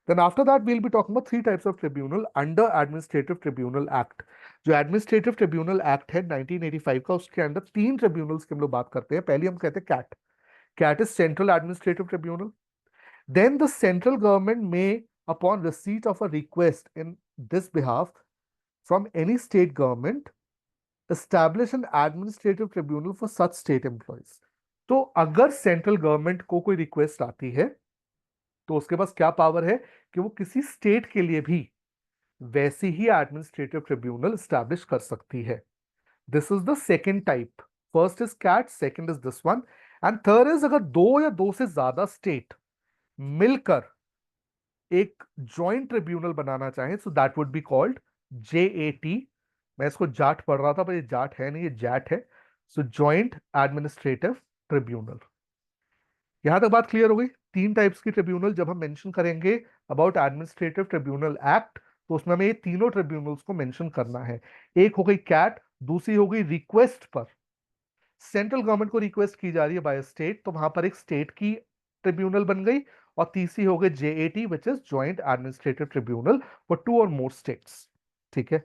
Then after that we'll be talking about three types of tribunal under Administrative Tribunal Act. जो Administrative Tribunal Act है 1985 का, उसके अंदर तीन tribunals की हम लोग बात करते हैं। पहली हम कहते हैं CAT. CAT is central administrative tribunal. Then the central government may upon receipt of a request in this behalf from any state government establish an administrative tribunal for such state employees. तो अगर central government को कोई request आती है तो उसके पास क्या power है कि वो किसी स्टेट के लिए भी वैसी ही एडमिनिस्ट्रेटिव ट्रिब्यूनल स्टैब्लिश कर सकती है। This is the second type. First is CAT, second is this one, and third is अगर दो या दो से ज्यादा स्टेट मिलकर एक जॉइंट ट्रिब्यूनल बनाना चाहें, so that would be called JAT। मैं इसको जाट पढ़ रहा था पर ये जाट है नहीं, ये जैट है। सो जॉइंट एडमिनिस्ट्रेटिव ट्रिब्यूनल। यहां तक बात क्लियर हो गई। तीन टाइप्स की ट्रिब्यूनल जब हम मेंशन करेंगे अबाउट एडमिनिस्ट्रेटिव ट्रिब्यूनल एक्ट, तो उसमें हमें ये तीनों ट्रिब्यूनल्स को मेंशन करना है। एक हो गई कैट, दूसरी हो गई रिक्वेस्ट पर, सेंट्रल गवर्नमेंट को रिक्वेस्ट की जा रही है बाय स्टेट, तो वहां पर एक स्टेट की ट्रिब्यूनल बन गई। और तीसरी हो गई JAT which is joint administrative tribunal for 2 और मोर स्टेट्स। ठीक है,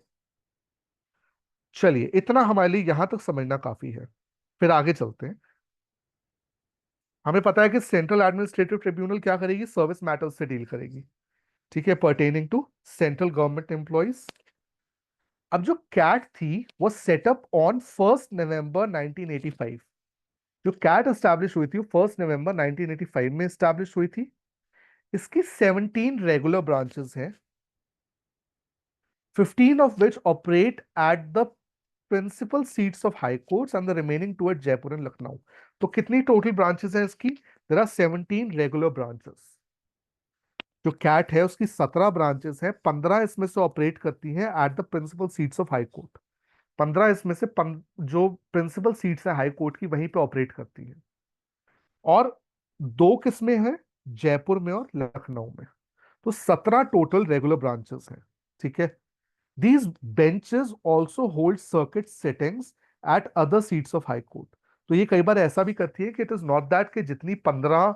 चलिए इतना हमारे लिए यहां तक समझना काफी है। फिर आगे चलते हैं। हमें पता है कि सेंट्रल एडमिनिस्ट्रेटिव ट्रिब्यूनल क्या करेगी? सर्विस मैटर्स से डील करेगी। ठीक है, pertaining to central government employees. अब जो कैट थी वो सेटअप ऑन 1 नवंबर 1985। जो कैट एस्टैब्लिश हुई थी वो 1 नवंबर 1985 में एस्टैब्लिश हुई थी। इसकी 17 रेगुलर ब्रांचेस हैं, 15 of which operate at the principal seats of high courts and the remaining two at Jaipur and Lucknow. तो कितनी टोटल ब्रांचेस हैं इसकी? There are 17 regular branches. जो कैट है उसकी 17 ब्रांचेस हैं, 15 इसमें से ऑपरेट करती हैं at the principal seats of high court. 15 इसमें से जो प्रिंसिपल सीट्स है हाई कोर्ट की वहीं पे ऑपरेट करती है। और दो किसमें है? जयपुर में और लखनऊ में। तो 17 टोटल रेगुलर ब्रांचेस हैं। ठीक है, these benches also hold circuit sittings at other seats of high court। तो ये कई बार ऐसा भी करती है कि इट इज नॉट दैट कि जितनी 15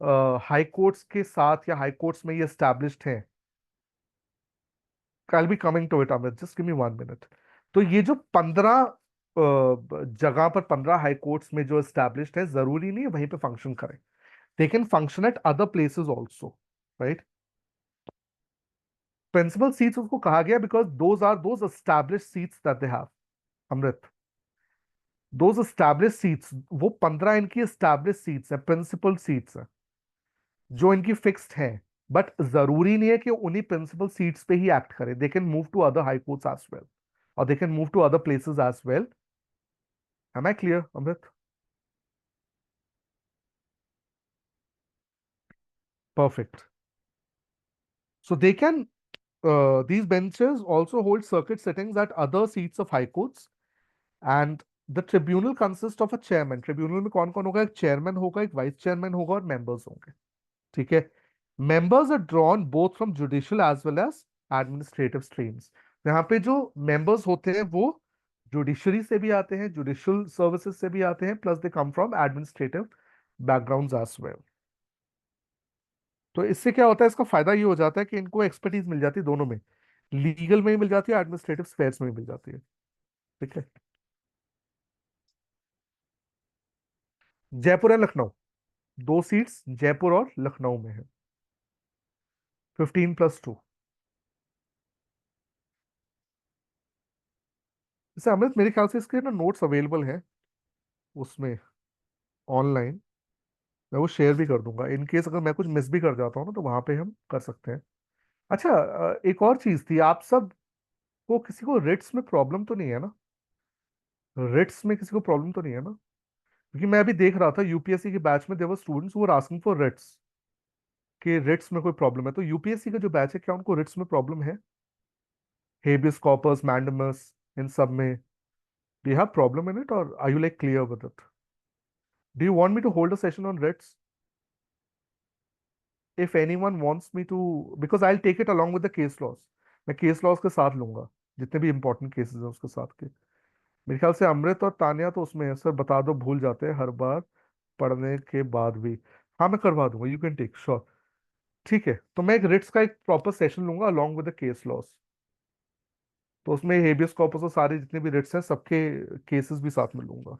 हाई कोर्ट्स के साथ या हाई कोर्ट्स में ये एस्टैब्लिश्ड हैं। I be coming to it Amit, just give me 1 minute. तो ये जो 15 जगह पर 15 हाई कोर्ट्स में जो एस्टैब्लिश्ड है, जरूरी नहीं है वहीं पे फंक्शन करें। They can function at other places also, right. Principal seats उसको कहा गया because those established seats that they have, Amrit. Those establish seats, वो 15 इनकी एस्टैब्लिश सीट्स है, प्रिंसिपल सीट्स है जो इनकी फिक्स्ड हैं। बट जरूरी नहीं है कि उन्हीं प्रिंसिपल सीट्स पे ही एक्ट करें, they can move to other high courts as well, और they can move to other places as well. Am I clear Amrit? Perfect. So they can, these benches also hold circuit sittings at other seats of high courts, and the tribunal consists of a chairman। Tribunal में कौन कौन होगा? एक chairman होगा, एक vice chairman होगा, और members होंगे। ठीक है। Members are drawn both from judicial as well as administrative streams. यहाँ पे जो मेंबर्स होते हैं वो जुडिशरी से भी आते हैं, जुडिशियल सर्विसेज से भी आते हैं, plus they come from administrative backgrounds as well. तो इससे क्या होता है, इसका फायदा ये हो जाता है कि इनको एक्सपर्टीज मिल जाती है दोनों में, लीगल में ही मिल जाती है, एडमिनिस्ट्रेटिव स्फेयर्स में भी मिल जाती है। ठीक है। जयपुर है, लखनऊ, दो सीट्स जयपुर और लखनऊ में है। 15+2। जैसे अमृत, मेरे ख्याल से इसके ना नोट्स अवेलेबल हैं उसमें, ऑनलाइन। मैं वो शेयर भी कर दूंगा, इन केस अगर मैं कुछ मिस भी कर जाता हूँ ना तो वहां पे हम कर सकते हैं। अच्छा, एक और चीज थी, आप सब को किसी को रिट्स में प्रॉब्लम तो नहीं है ना? रिट्स में किसी को प्रॉब्लम तो नहीं है ना? क्योंकि मैं अभी देख रहा था यूपीएससी के बैच में there are students who are asking for writs, कि रिट्स में कोई प्रॉब्लम है। तो यूपीएससी का जो बैच है, क्या उनको रिट्स में प्रॉब्लम है? हेबियस कॉर्पस, मैंडेमस, इन सब में do you have problem in it, और are you like clear with it? Do you want me to hold a session on writs? If anyone wants me to, because I will take it along with the case laws. मैं case laws के साथ लूंगा, जितने भी important cases हैं उसके साथ के। मेरे ख्याल से अमृत और तानिया तो उसमें है, सर बता दो, भूल जाते हैं हर बार पढ़ने के बाद भी। हाँ, मैं करवा दूंगा, यू कैन टेक, श्योर। ठीक है, तो मैं एक रिट्स का एक प्रॉपर सेशन लूंगा along with the case laws. तो उसमें हेबियस कॉर्पस और सारे जितने भी रिट्स हैं सबके केसेस भी साथ में लूंगा।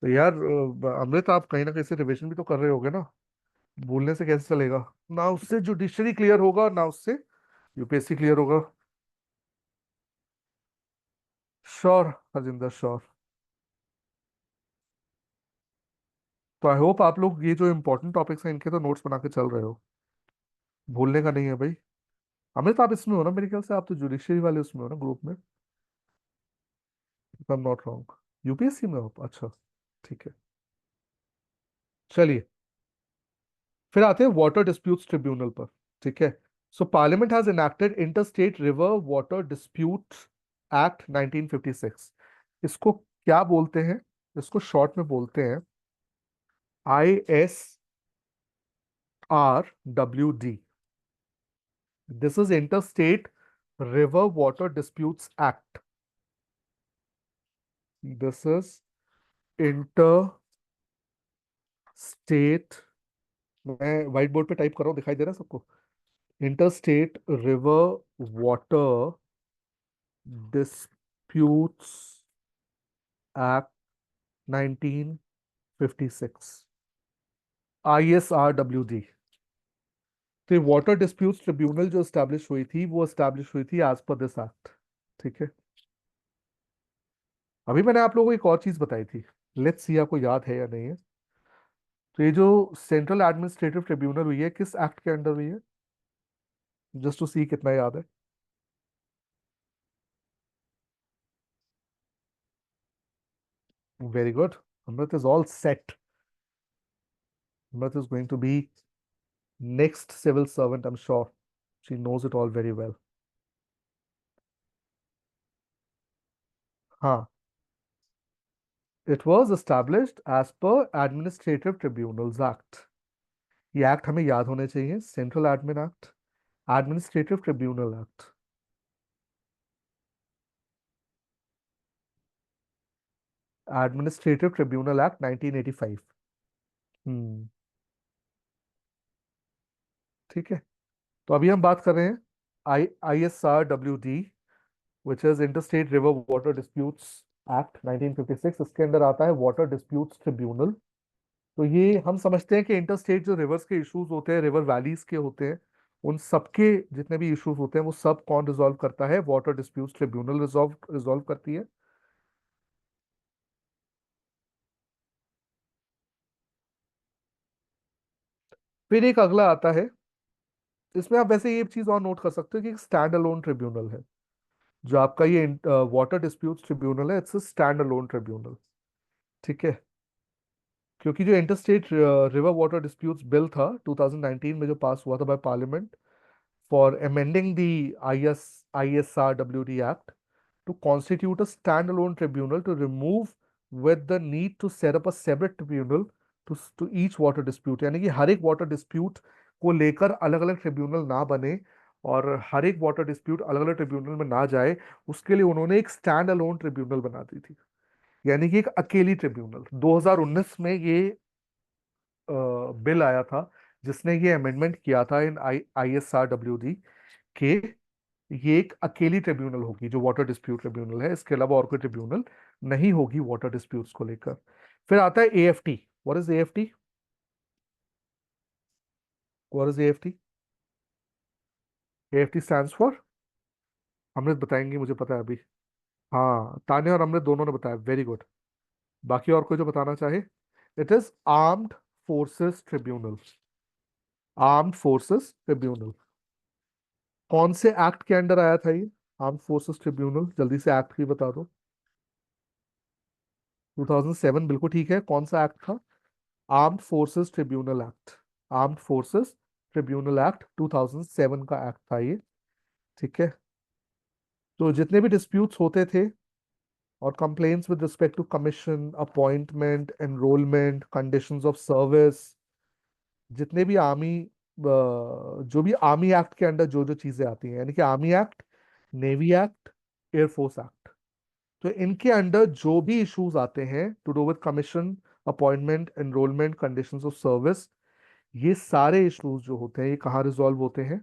तो यार अमृत, आप कहीं ना कहीं से रिविजन भी तो कर रहे होगे ना? भूलने से कैसे चलेगा? ना उससे जुडिशरी क्लियर होगा, ना उससे यूपीएससी क्लियर होगा। Sure Harjinder, sure. तो आई होप आप लोग ये जो इंपॉर्टेंट टॉपिक्स हैं इनके तो नोट्स बना के चल रहे हो, भूलने का नहीं है भाई। अमित, आप इसमें हो ना? मेरे ख्याल से आप तो जुडिशरी वाले उसमें हो ना, ग्रुप में, if I am not wrong. UPSC में हो? अच्छा, ठीक है। चलिए, फिर आते हैं वाटर डिस्प्यूट्स ट्रिब्यूनल पर। ठीक है। So parliament has enacted inter state river water dispute act 1956। इसको क्या बोलते हैं? इसको शॉर्ट में बोलते हैं ISRWD। This is inter state river water disputes act. This is inter state, मैं व्हाइट बोर्ड पे टाइप कर रहा हूँ, दिखाई दे रहा है सबको? Inter state river water disputes act 1956, ISRWD। तो वाटर डिस्प्यूट्स ट्रिब्यूनल जो स्टैब्लिश हुई थी, वो स्टैब्लिश हुई थी एज पर दिस एक्ट। ठीक है। अभी मैंने आप लोगों को एक और चीज बताई थी, लेट्स सी आपको याद है या नहीं है। तो ये जो सेंट्रल एडमिनिस्ट्रेटिव ट्रिब्यूनल हुई है, किस एक्ट के अंडर हुई है? जस्ट टू सी कितना याद है। Very good. Amrit is all set. Amrit is going to be next civil servant, I am sure. She knows it all very well. हाँ, it was established as per administrative tribunals act. ये act हमें याद होने चाहिए, central admin act, administrative tribunal act. Administrative tribunal act 1985। हम्म। ठीक है। तो अभी हम बात कर रहे हैं ISRWD, which is inter state river water disputes act 1956। इसके अंदर आता है वाटर डिस्प्यूट्स ट्रिब्यूनल। तो ये हम समझते हैं कि इंटर स्टेट जो रिवर्स के इश्यूज होते हैं, रिवर वैलीज के होते हैं, उन सबके जितने भी इश्यूज होते हैं वो सब कौन रिजॉल्व करता है? Water disputes tribunal resolve resolve करती है। फिर एक अगला आता है, इसमें आप वैसे ये चीज और नोट कर सकते हो कि एक स्टैंड अलोन ट्रिब्यूनल है। जो आपका ये वाटर डिस्प्यूट्स ट्रिब्यूनल है, इट्स स्टैंड अलोन ट्रिब्यूनल। ठीक है। क्योंकि जो interstate river water disputes bill था 2019 में जो पास हुआ था by parliament, for amending the ISRWD act to constitute a stand alone tribunal to remove with the need to set up a separate tribunal to each water dispute, यानी कि हर एक water dispute को लेकर अलग अलग tribunal ना बने और हर एक वाटर डिस्प्यूट अलग अलग ट्रिब्यूनल में ना जाए, उसके लिए उन्होंने एक स्टैंड अलोन ट्रिब्यूनल बना दी थी। यानी कि एक अकेली ट्रिब्यूनल 2019 में ये बिल आया था जिसने ये अमेंडमेंट किया था इन ISRWD के। ये एक अकेली ट्रिब्यूनल होगी जो वाटर डिस्प्यूट ट्रिब्यूनल है, इसके अलावा और कोई ट्रिब्यूनल नहीं होगी वाटर डिस्प्यूट्स को लेकर। फिर आता है AFT। What is AFT? What is AFT? AFT stands for, Amrit बताएंगे, मुझे पता है अभी। हाँ, तान्या और अमृत दोनों ने बताया, वेरी गुड। बाकी और कोई जो बताना चाहे? It is armed forces tribunal. Armed forces tribunal. कौन से एक्ट के अंडर आया था ये आर्म्ड फोर्सेस ट्रिब्यूनल? जल्दी से एक्ट ही बता दो। 2007, बिल्कुल ठीक है। कौन सा एक्ट था? Armed forces tribunal act. Armed forces tribunal act 2007 का एक्ट था ये। ठीक है। तो जितने भी डिस्प्यूट्स होते थे और complaints with respect to commission, appointment, enrolment, conditions of service, जितने भी आर्मी, जो भी आर्मी एक्ट के अंडर जो जो चीजें आती हैं, यानी कि army act, navy act, air force act, तो इनके अंडर जो भी इश्यूज आते हैं to do with commission, appointment, enrolment, conditions of service, ये सारे इश्यूज जो होते हैं ये कहाँ रिजॉल्व होते हैं?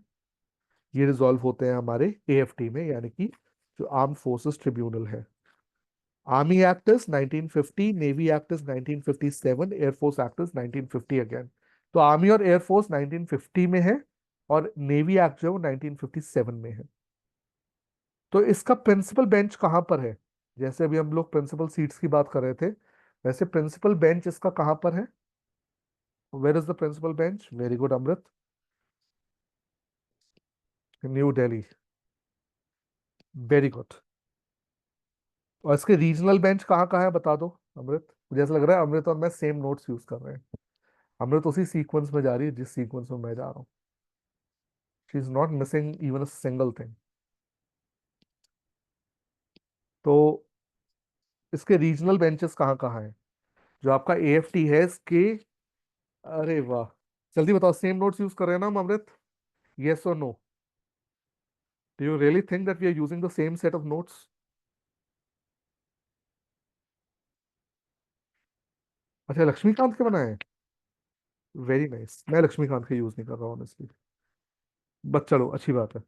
ये रिजॉल्व होते हैं हमारे AFT में, यानी कि जो आर्म फोर्सेस ट्रिब्यूनल है। Army act is 1950, navy act is 1957, air force act is 1950 again. तो आर्मी और एयरफोर्स 1950 में है और नेवी एक्ट जो है वो 1957 में है। तो इसका प्रिंसिपल बेंच कहाँ पर है? जैसे अभी हम लोग प्रिंसिपल सीट्स की बात कर रहे थे, वैसे प्रिंसिपल बेंच इसका कहाँ पर है? Where is the principal bench? Very good Amrit. New Delhi. Very good. और इसके रीजनल बेंच कहाँ कहाँ है बता दो अमृत। मुझे ऐसा लग रहा है अमृत और मैं सेम नोट्स यूज कर रहे हैं। अमृत उसी सीक्वेंस में जा रही है जिस सीक्वेंस में मैं जा रहा हूँ। She is not missing even a single thing. तो इसके रीजनल बेंचेस कहाँ कहाँ हैं? जो आपका AFT है इसके, अरे वाह, जल्दी बताओ, सेम नोट्स यूज कर रहे हैं ना हम अमृत? येस और no? Do you really think that we are using the same set of notes? अच्छा, लक्ष्मीकांत के बनाए हैं। Very nice. मैं लक्ष्मीकांत के यूज नहीं कर रहा हूँ ऑनेस्टली, बट चलो अच्छी बात है।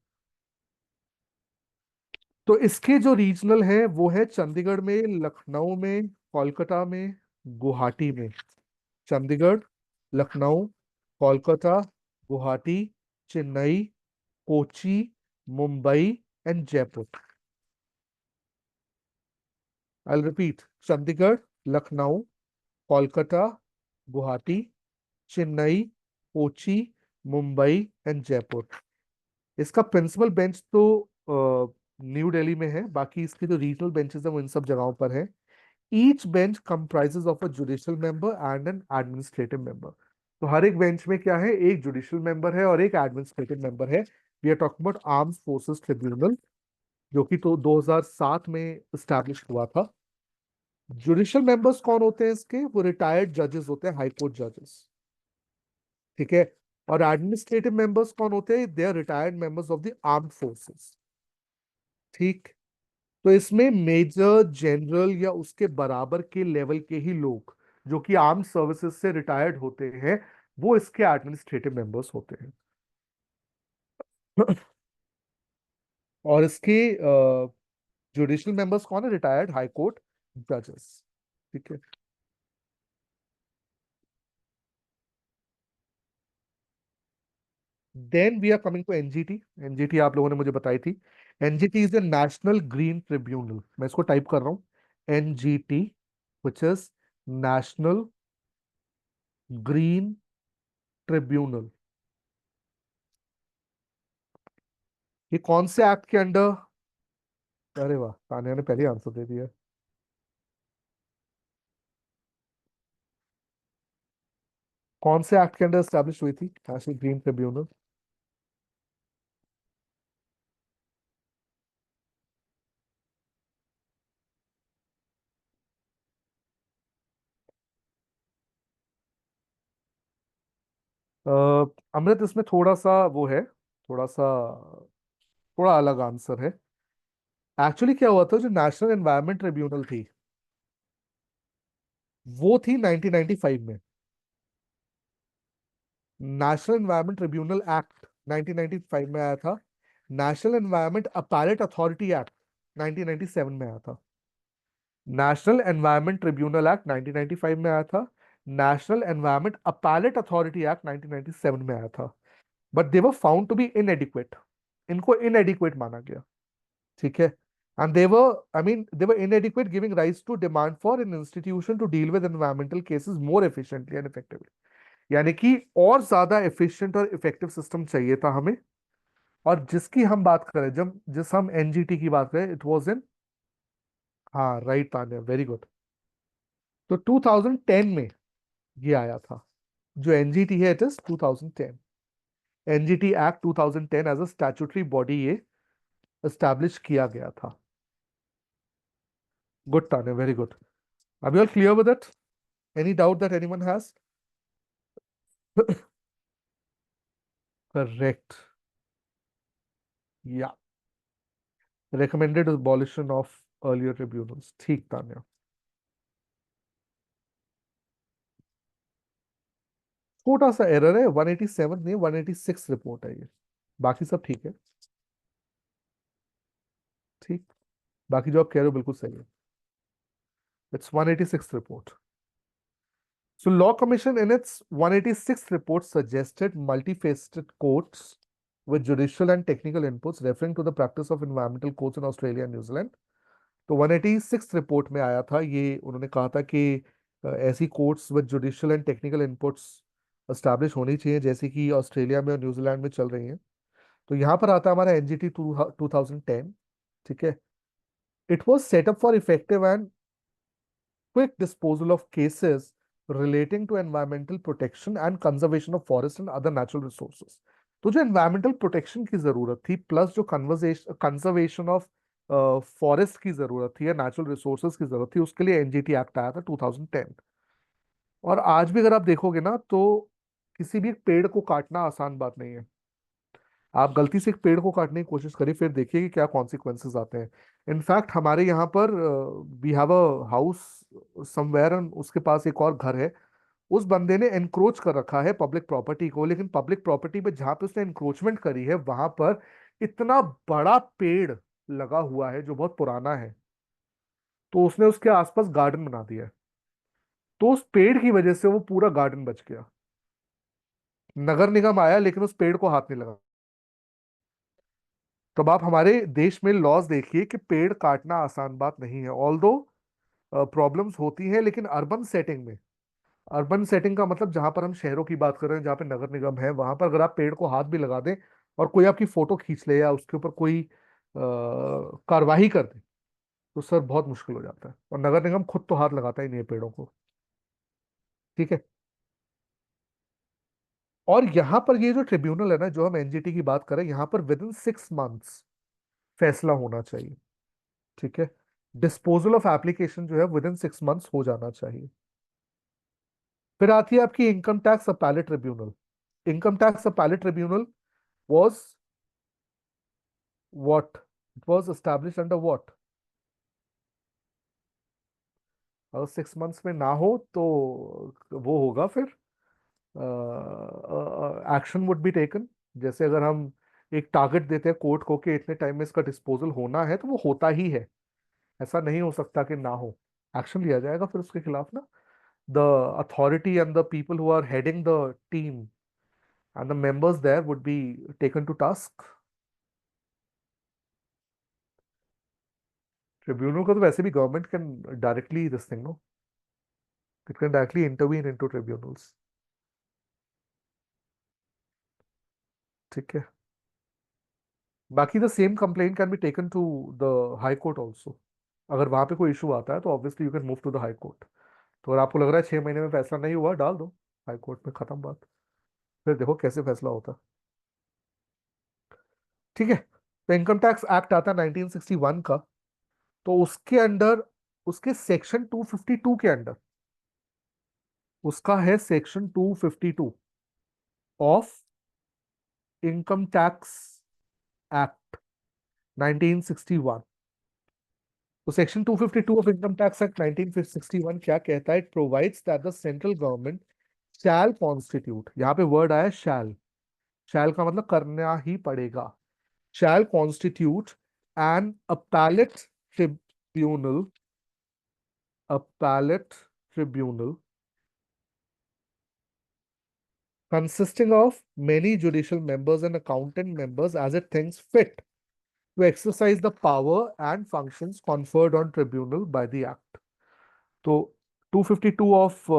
तो इसके जो रीजनल है वो है चंडीगढ़ में, लखनऊ में, कोलकाता में, गुवाहाटी में। Chandigarh, Lucknow, Kolkata, Guwahati, Chennai, Kochi, Mumbai and Jaipur. I repeat, Chandigarh, Lucknow, Kolkata, Guwahati, Chennai, Kochi, Mumbai and Jaipur. इसका प्रिंसिपल बेंच तो न्यू दिल्ली में है, बाकी इसके जो रीजनल बेंचेस है वो इन सब जगहों पर है। Each bench comprises of a judicial member and N administrative member. तो हर एक बेंच में क्या है? एक जुडिशियल मेंबर है और एक एडमिनिस्ट्रेटिव मेंबर है। We are talking about armed forces tribunal, जो कि तो 2007 में स्टैब्लिश हुआ था। जुडिशियल मेंबर्स कौन होते हैं इसके? वो रिटायर्ड जजेस होते हैं, हाई कोर्ट जजेस। ठीक है। और एडमिनिस्ट्रेटिव मेंबर्स कौन होते हैं? They are retired members of the armed forces. ठीक। तो इसमें मेजर, जनरल या उसके बराबर के लेवल के ही लोग जो कि आर्म सर्विसेज से रिटायर्ड होते हैं वो इसके एडमिनिस्ट्रेटिव मेंबर्स होते हैं। और इसके जुडिशियल मेंबर्स कौन है? रिटायर्ड हाई कोर्ट जजेस। ठीक है। Then we are coming to NGT. NGT आप लोगों ने मुझे बताई थी। NGT is the national green tribunal. मैं इसको टाइप कर रहा हूँ। NGT, which is national green tribunal. ये कौन से एक्ट के अंडर? अरे वाह, तानिया ने पहले आंसर दे दिया। कौन से एक्ट के अंडर स्टैब्लिश हुई थी नेशनल ग्रीन ट्रिब्यूनल? अमृत, इसमें थोड़ा सा वो है, थोड़ा सा, थोड़ा अलग आंसर है। एक्चुअली क्या हुआ था, जो नेशनल एनवायरनमेंट ट्रिब्यूनल थी वो थी 1995 में। नेशनल एनवायरनमेंट ट्रिब्यूनल एक्ट 1995 में आया था। National environment appellate authority act 1997 में आया था। नेशनल एनवायरनमेंट ट्रिब्यूनल एक्ट 1995 में आया था। National environment appellate authority act 1997 में आया था। But they were found to be inadequate. इनको इनएडिक्वेट माना गया। ठीक है। And they were inadequate, giving rise to demand for an institution to deal with environmental cases more efficiently and effectively. यानी कि और ज्यादा एफिशिएंट और इफेक्टिव सिस्टम चाहिए था हमें। और जिसकी हम बात करें, जब जिस हम एनजीटी की बात करें, इट वाज इन, हाँ राइट तान्या, वेरी गुड। तो 2010 में ये आया था। जो एनजीटी है, it is 2010। NGT act 2010 as a statutory body ये एस्टैब्लिश किया गया था। Good Tanya, very good. Are you all clear with it? Any doubt that anyone has? Correct. या recommended abolition of earlier tribunals। ठीक तान्या। छोटा सा एरर है, 187 नहीं 186 रिपोर्ट है ये। बाकी सब ठीक है। ठीक। बाकी जो आप कह रहे हो बिल्कुल सही है। It's 186 report. So Law Commission in its 186th report suggested multifaceted courts with judicial and technical inputs referring to the practice of environmental courts in Australia and New Zealand। तो 186 रिपोर्ट में आया था ये, उन्होंने कहा था कि ऐसी courts with judicial and technical inputs establish होनी चाहिए, जैसे कि ऑस्ट्रेलिया में और न्यूजीलैंड में चल रही हैं। तो यहाँ पर आता है हमारा एनजीटी 2010। ठीक है। It was set up for effective and quick disposal of cases relating to environmental protection and conservation of forest and other natural resources। तो जो environmental protection की जरूरत थी, प्लस जो कंजर्वेशन ऑफ फॉरेस्ट की जरूरत थी या नेचुरल रिसोर्सेज की जरूरत थी, उसके लिए एनजीटी एक्ट आया था 2010। और आज भी अगर आप देखोगे ना, तो किसी भी एक पेड़ को काटना आसान बात नहीं है। आप गलती से एक पेड़ को काटने की कोशिश करिए, फिर देखिए कि क्या कॉन्सिक्वेंसेस आते हैं। इनफैक्ट हमारे यहाँ पर we have a house somewhere, उसके पास एक और घर है। उस बंदे ने एनक्रोच कर रखा है पब्लिक प्रॉपर्टी को, लेकिन पब्लिक प्रॉपर्टी पे जहां पे उसने एनक्रोचमेंट करी है, वहां पर इतना बड़ा पेड़ लगा हुआ है जो बहुत पुराना है। तो उसने उसके आसपास गार्डन बना दिया है। तो उस पेड़ की वजह से वो पूरा गार्डन बच गया। नगर निगम आया लेकिन उस पेड़ को हाथ नहीं लगा। तो अब आप हमारे देश में लॉज देखिए कि पेड़ काटना आसान बात नहीं है। ऑल दो प्रॉब्लम्स होती हैं, लेकिन अर्बन सेटिंग में, अर्बन सेटिंग का मतलब जहां पर हम शहरों की बात कर रहे हैं, जहां पे नगर निगम है, वहां पर अगर आप पेड़ को हाथ भी लगा दें और कोई आपकी फोटो खींच ले या उसके ऊपर कोई कार्रवाई कर दे, तो सर बहुत मुश्किल हो जाता है। और नगर निगम खुद तो हाथ लगाता ही नहीं है पेड़ों को। ठीक है। और यहाँ पर ये जो ट्रिब्यूनल है ना, जो हम एनजीटी की बात करें, यहाँ पर विद इन 6 मंथ्स फैसला होना चाहिए। ठीक है। डिस्पोजल ऑफ एप्लीकेशन जो है विद इन 6 मंथ्स हो जाना चाहिए। फिर आती है आपकी income tax appellate tribunal. Income tax appellate tribunal was what? It was established under what? अगर 6 मंथ्स में ना हो तो वो होगा फिर, एक्शन वुड बी टेकन। जैसे अगर हम एक टारगेट देते हैं कोर्ट को कि इतने टाइम में इसका डिस्पोजल होना है, तो वो होता ही है। ऐसा नहीं हो सकता कि ना हो। एक्शन लिया जाएगा फिर उसके खिलाफ ना। The authority and the people who are heading the team and the members there would be taken to task. Tribunal को तो वैसे भी government can directly this thing no, it can directly intervene into tribunals. ठीक है। बाकी the same complaint can be taken to the high court also. अगर वहां पे कोई इशू आता है तो obviously you can move to the high court. तो अगर आपको लग रहा है 6 महीने में फैसला नहीं हुआ, डाल दो हाई कोर्ट में, खत्म बात। फिर देखो कैसे फैसला होता है। ठीक है। तो इनकम टैक्स एक्ट आता है 1961 का। तो उसके अंडर, उसके सेक्शन 252 के अंडर, उसका है section 252 of income tax act 1961। तो section 252 of income tax act 1961 क्या कहता है? It provides that the central government shell constitute, यहाँ पे वर्ड आया शैल। शैल का मतलब करना ही पड़ेगा। Shall constitute an appellate tribunal, appellate tribunal consisting of many judicial members and accountant members as it thinks fit to exercise the power and functions conferred on tribunal by the act। तो 252 of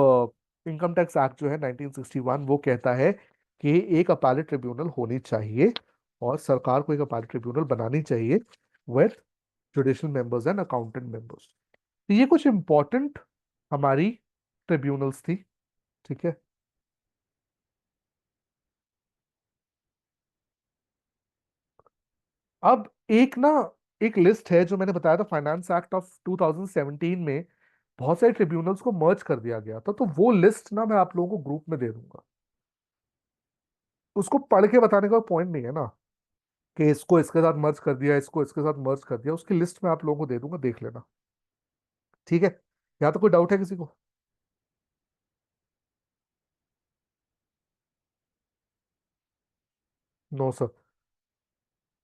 income tax act जो है 1961, वो कहता है कि एक appellate tribunal होनी चाहिए और सरकार को एक अपैलेट ट्रिब्यूनल बनानी चाहिए with judicial members and accountant members. तो ये कुछ इंपॉर्टेंट हमारी ट्रिब्यूनल्स थी। ठीक है। अब एक ना, एक लिस्ट है जो मैंने बताया था, फाइनेंस एक्ट ऑफ 2017 में बहुत सारे ट्रिब्यूनल्स को मर्ज कर दिया गया था। तो वो लिस्ट ना मैं आप लोगों को ग्रुप में दे दूंगा। उसको पढ़ के बताने का पॉइंट नहीं है ना कि इसको इसके साथ मर्ज कर दिया, इसको इसके साथ मर्ज कर दिया। उसकी लिस्ट मैं आप लोगों को दे दूंगा, देख लेना। ठीक है। यहाँ तो कोई डाउट है किसी को? No sir.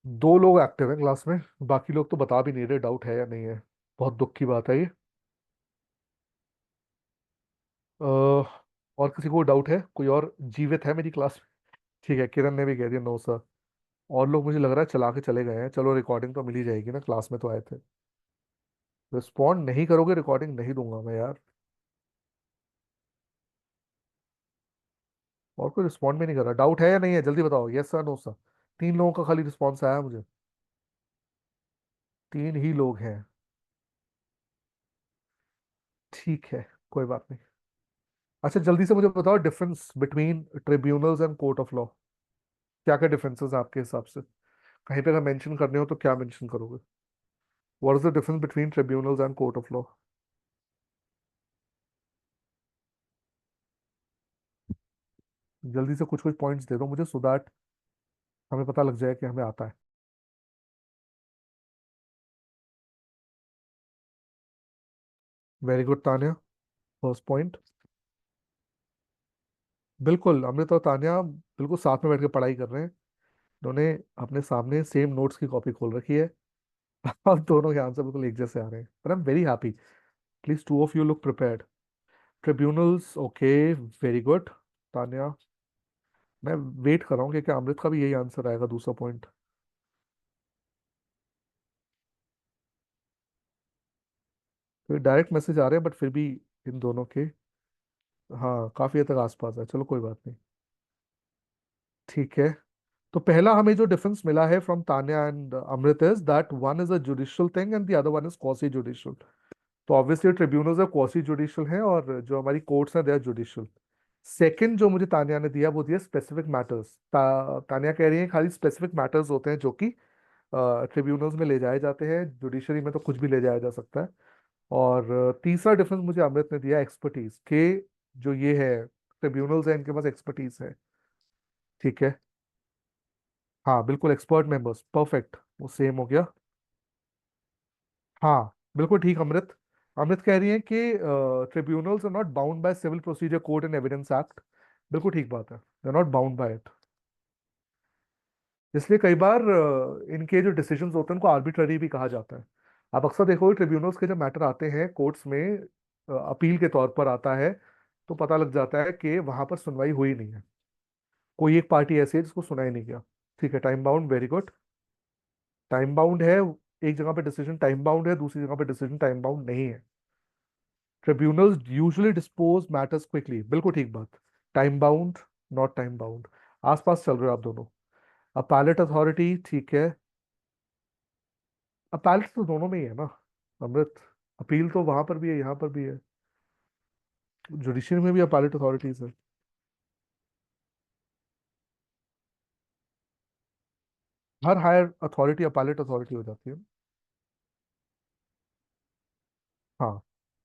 दो लोग एक्टिव हैं क्लास में, बाकी लोग तो बता भी नहीं रहे डाउट है या नहीं है। बहुत दुख की बात है ये। और किसी को डाउट है? कोई और जीवित है मेरी क्लास में? ठीक है, किरण ने भी कह दिया नो सर। और लोग मुझे लग रहा है चला के चले गए हैं। चलो रिकॉर्डिंग तो मिल ही जाएगी ना, क्लास में तो आए थे। रिस्पॉन्ड नहीं करोगे, रिकॉर्डिंग नहीं दूंगा मैं यार। और कोई रिस्पॉन्ड भी नहीं कर रहा। डाउट है या नहीं है? जल्दी बताओ, यस सर नो सर। 3 लोगों का खाली रिस्पॉन्स आया मुझे। 3 ही लोग हैं। ठीक है, कोई बात नहीं। अच्छा जल्दी से मुझे बताओ, difference between tribunals and court of law, क्या क्या डिफरेंसेस आपके हिसाब से? कहीं पे अगर मेंशन करने हो तो क्या मेंशन करोगे? What is the difference between tribunals and court of law? जल्दी से कुछ कुछ पॉइंट्स दे दो मुझे, सो दैट हमें पता लग जाए कि हमें आता है। Very good Tanya, first point. बिल्कुल, अमृत और तान्या बिल्कुल साथ में बैठ के पढ़ाई कर रहे हैं। उन्होंने अपने सामने सेम नोट्स की कॉपी खोल रखी है। और दोनों के आंसर बिल्कुल एक जैसे आ रहे हैं, पर I am very happy. At least 2 of you look prepared. Tribunals, okay, very good. Tanya, मैं वेट कर रहा हूँ कि क्या अमृत का भी यही आंसर आएगा, दूसरा पॉइंट। तो डायरेक्ट मैसेज आ रहे हैं बट फिर भी इन दोनों के, हाँ काफी हद तक आसपास है। चलो कोई बात नहीं। ठीक है। तो पहला हमें जो डिफरेंस मिला है from Tanya and Amrit is that one is a judicial thing and the other one is quasi judicial. तो ऑब्वियसली ट्रिब्यूनल्स है क्वासी जुडिशियल हैं, और जो हमारी कोर्ट्स हैं दे आर जुडिशियल। सेकंड जो मुझे तान्या ने दिया वो दिया स्पेसिफिक मैटर्स। तान्या कह रही है खाली स्पेसिफिक मैटर्स होते हैं जो कि ट्रिब्यूनल्स में ले जाए जाते हैं, जुडिशरी में तो कुछ भी ले जाया जा सकता है। और तीसरा डिफरेंस मुझे अमृत ने दिया एक्सपर्टीज के, जो ये है ट्रिब्यूनल्स है इनके पास एक्सपर्टीज है। ठीक है। हाँ बिल्कुल, एक्सपर्ट मेंबर्स, परफेक्ट, वो सेम हो गया। हाँ बिल्कुल ठीक अमृत। अमृत कह रही है कि tribunals are not bound by civil procedure code and evidence act. बिल्कुल ठीक बात है, they are not bound by it. इसलिए कई बार इनके जो डिसीजंस होते हैं उनको आर्बिट्ररी भी कहा जाता है। आप अक्सर देखोगे ट्रिब्यूनल्स के जो मैटर आते हैं कोर्ट्स में, अपील के तौर पर आता है, तो पता लग जाता है कि वहां पर सुनवाई हुई नहीं है। कोई एक पार्टी ऐसी है जिसको सुनाई नहीं गया। ठीक है, time bound, very good. Time bound है, एक जगह पे डिसीजन टाइम बाउंड है, दूसरी जगह पे डिसीजन टाइम बाउंड नहीं है। Tribunals usually dispose matters quickly, बिल्कुल ठीक बात। Time bound, not time bound. आसपास चल रहे हो आप दोनों। अपैलेट अथॉरिटी, ठीक है। अपैलेट तो दोनों में ही है ना अमृत। अपील तो वहां पर भी है, यहाँ पर भी है। जुडिशरी में भी अपैलेट अथॉरिटीज है। हर हायर अथॉरिटी अपैलेट अथॉरिटी हो जाती है। हाँ,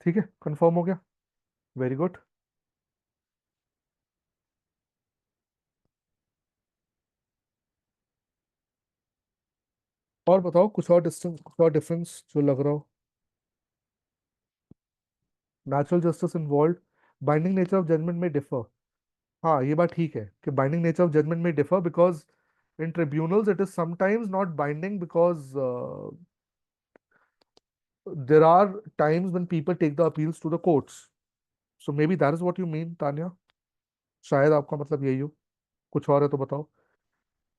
ठीक है, कंफर्म हो गया। Very good. और बताओ कुछ और डिस्टेंस, कुछ और डिफरेंस जो लग रहा हो। Natural justice involve, binding nature of judgement में डिफर। हाँ, ये बात ठीक है कि बाइंडिंग नेचर ऑफ जजमेंट में differ, because in tribunals it is sometimes not binding because there are times when people take the appeals to the courts. So maybe that is what you mean, Tanya. शायद आपका मतलब यही हो। कुछ और है तो बताओ।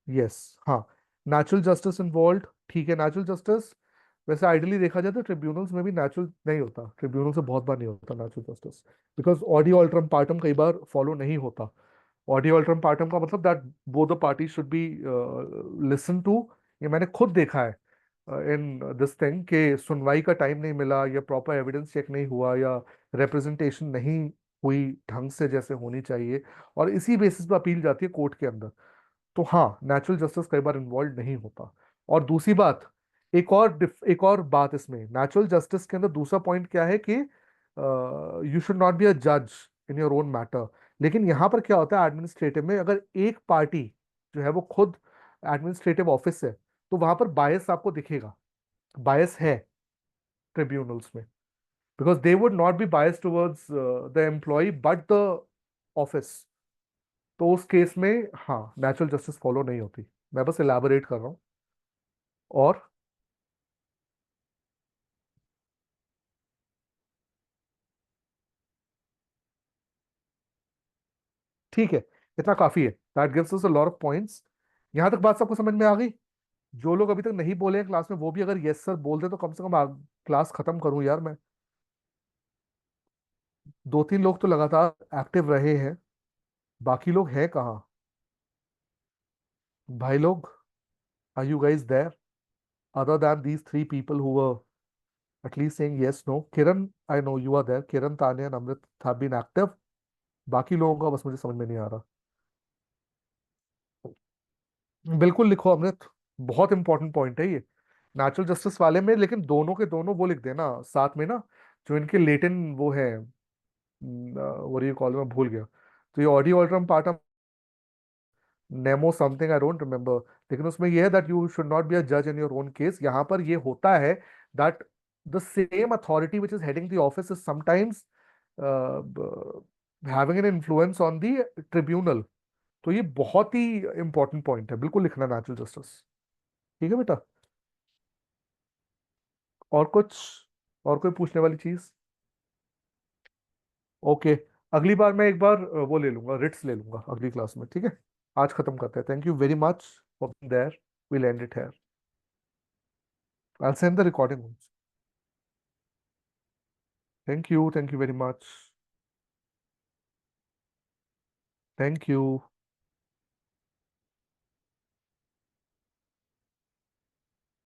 यस, हाँ। नेचुरल जस्टिस इन्वॉल्व, ठीक है। नेचुरल जस्टिस वैसे आइडियली देखा जाए तो ट्रिब्यूनल्स में भी नेचुरल नहीं होता, ट्रिब्यूनल से बहुत बार नहीं होता natural justice, because audi alteram partem कई बार फॉलो नहीं होता। ऑडियो अल्ट्रम पार्टम का मतलब that both the party should be listen to. ये मैंने खुद देखा है इन दिस थिंग कि सुनवाई का टाइम नहीं मिला, या प्रॉपर एविडेंस चेक नहीं हुआ, या रिप्रेजेंटेशन नहीं हुई ढंग से जैसे होनी चाहिए, और इसी बेसिस पे अपील जाती है कोर्ट के अंदर। तो हाँ, नेचुरल जस्टिस कई बार इन्वॉल्व नहीं होता। और दूसरी बात, एक और बात इसमें नेचुरल जस्टिस के अंदर दूसरा पॉइंट क्या है कि you should not be a जज इन योर ओन मैटर। लेकिन यहाँ पर क्या होता है एडमिनिस्ट्रेटिव में, अगर एक पार्टी जो है वो खुद एडमिनिस्ट्रेटिव ऑफिस है, तो वहां पर बायस आपको दिखेगा। बायस है ट्रिब्यूनल्स में, because they would not be bias towards the employee but the office. तो उस केस में हाँ, नेचुरल जस्टिस फॉलो नहीं होती। मैं बस इलाबोरेट कर रहा हूँ। और ठीक है, इतना काफी है। That gives us a lot of points. यहां तक बात सबको समझ में आ गई? जो लोग अभी तक नहीं बोले हैं क्लास में, वो भी अगर यस सर बोल दे तो कम से कम क्लास खत्म करूं यार मैं। दो तीन लोग तो लगातार एक्टिव रहे हैं, बाकी लोग हैं कहाँ? भाई लोग, are you guys there? Other than these three people who were at least saying yes, no. Kiran, I know you are there. Kiran, Tanya and Amrit have been active. बाकी लोगों का बस मुझे समझ में नहीं आ रहा। बिल्कुल लिखो अमृत, बहुत इंपॉर्टेंट पॉइंट है ये नेचुरल जस्टिस वाले में। लेकिन दोनों के दोनों वो लिख देना साथ में ना, जो इनके लेटिन वो है, वो ये कॉल मैं भूल गया। तो ये audi alteram partem nemo something, I don't remember. लेकिन उसमें ये है that you should not be a जज इन योर ओन केस। यहाँ पर ये होता है that the same authority which is heading the office is sometimes having an influence on the tribunal. तो ये बहुत ही इंपॉर्टेंट पॉइंट है, बिल्कुल लिखना नेचुरल जस्टिस। ठीक है बेटा। और कुछ, और कोई पूछने वाली चीज? ओके। अगली बार मैं एक बार वो ले लूंगा, रिट्स ले लूंगा अगली क्लास में, ठीक है। आज खत्म करते हैं। Thank you very much for their. Will and it here. I send the recording. Thank you very much. Thank you.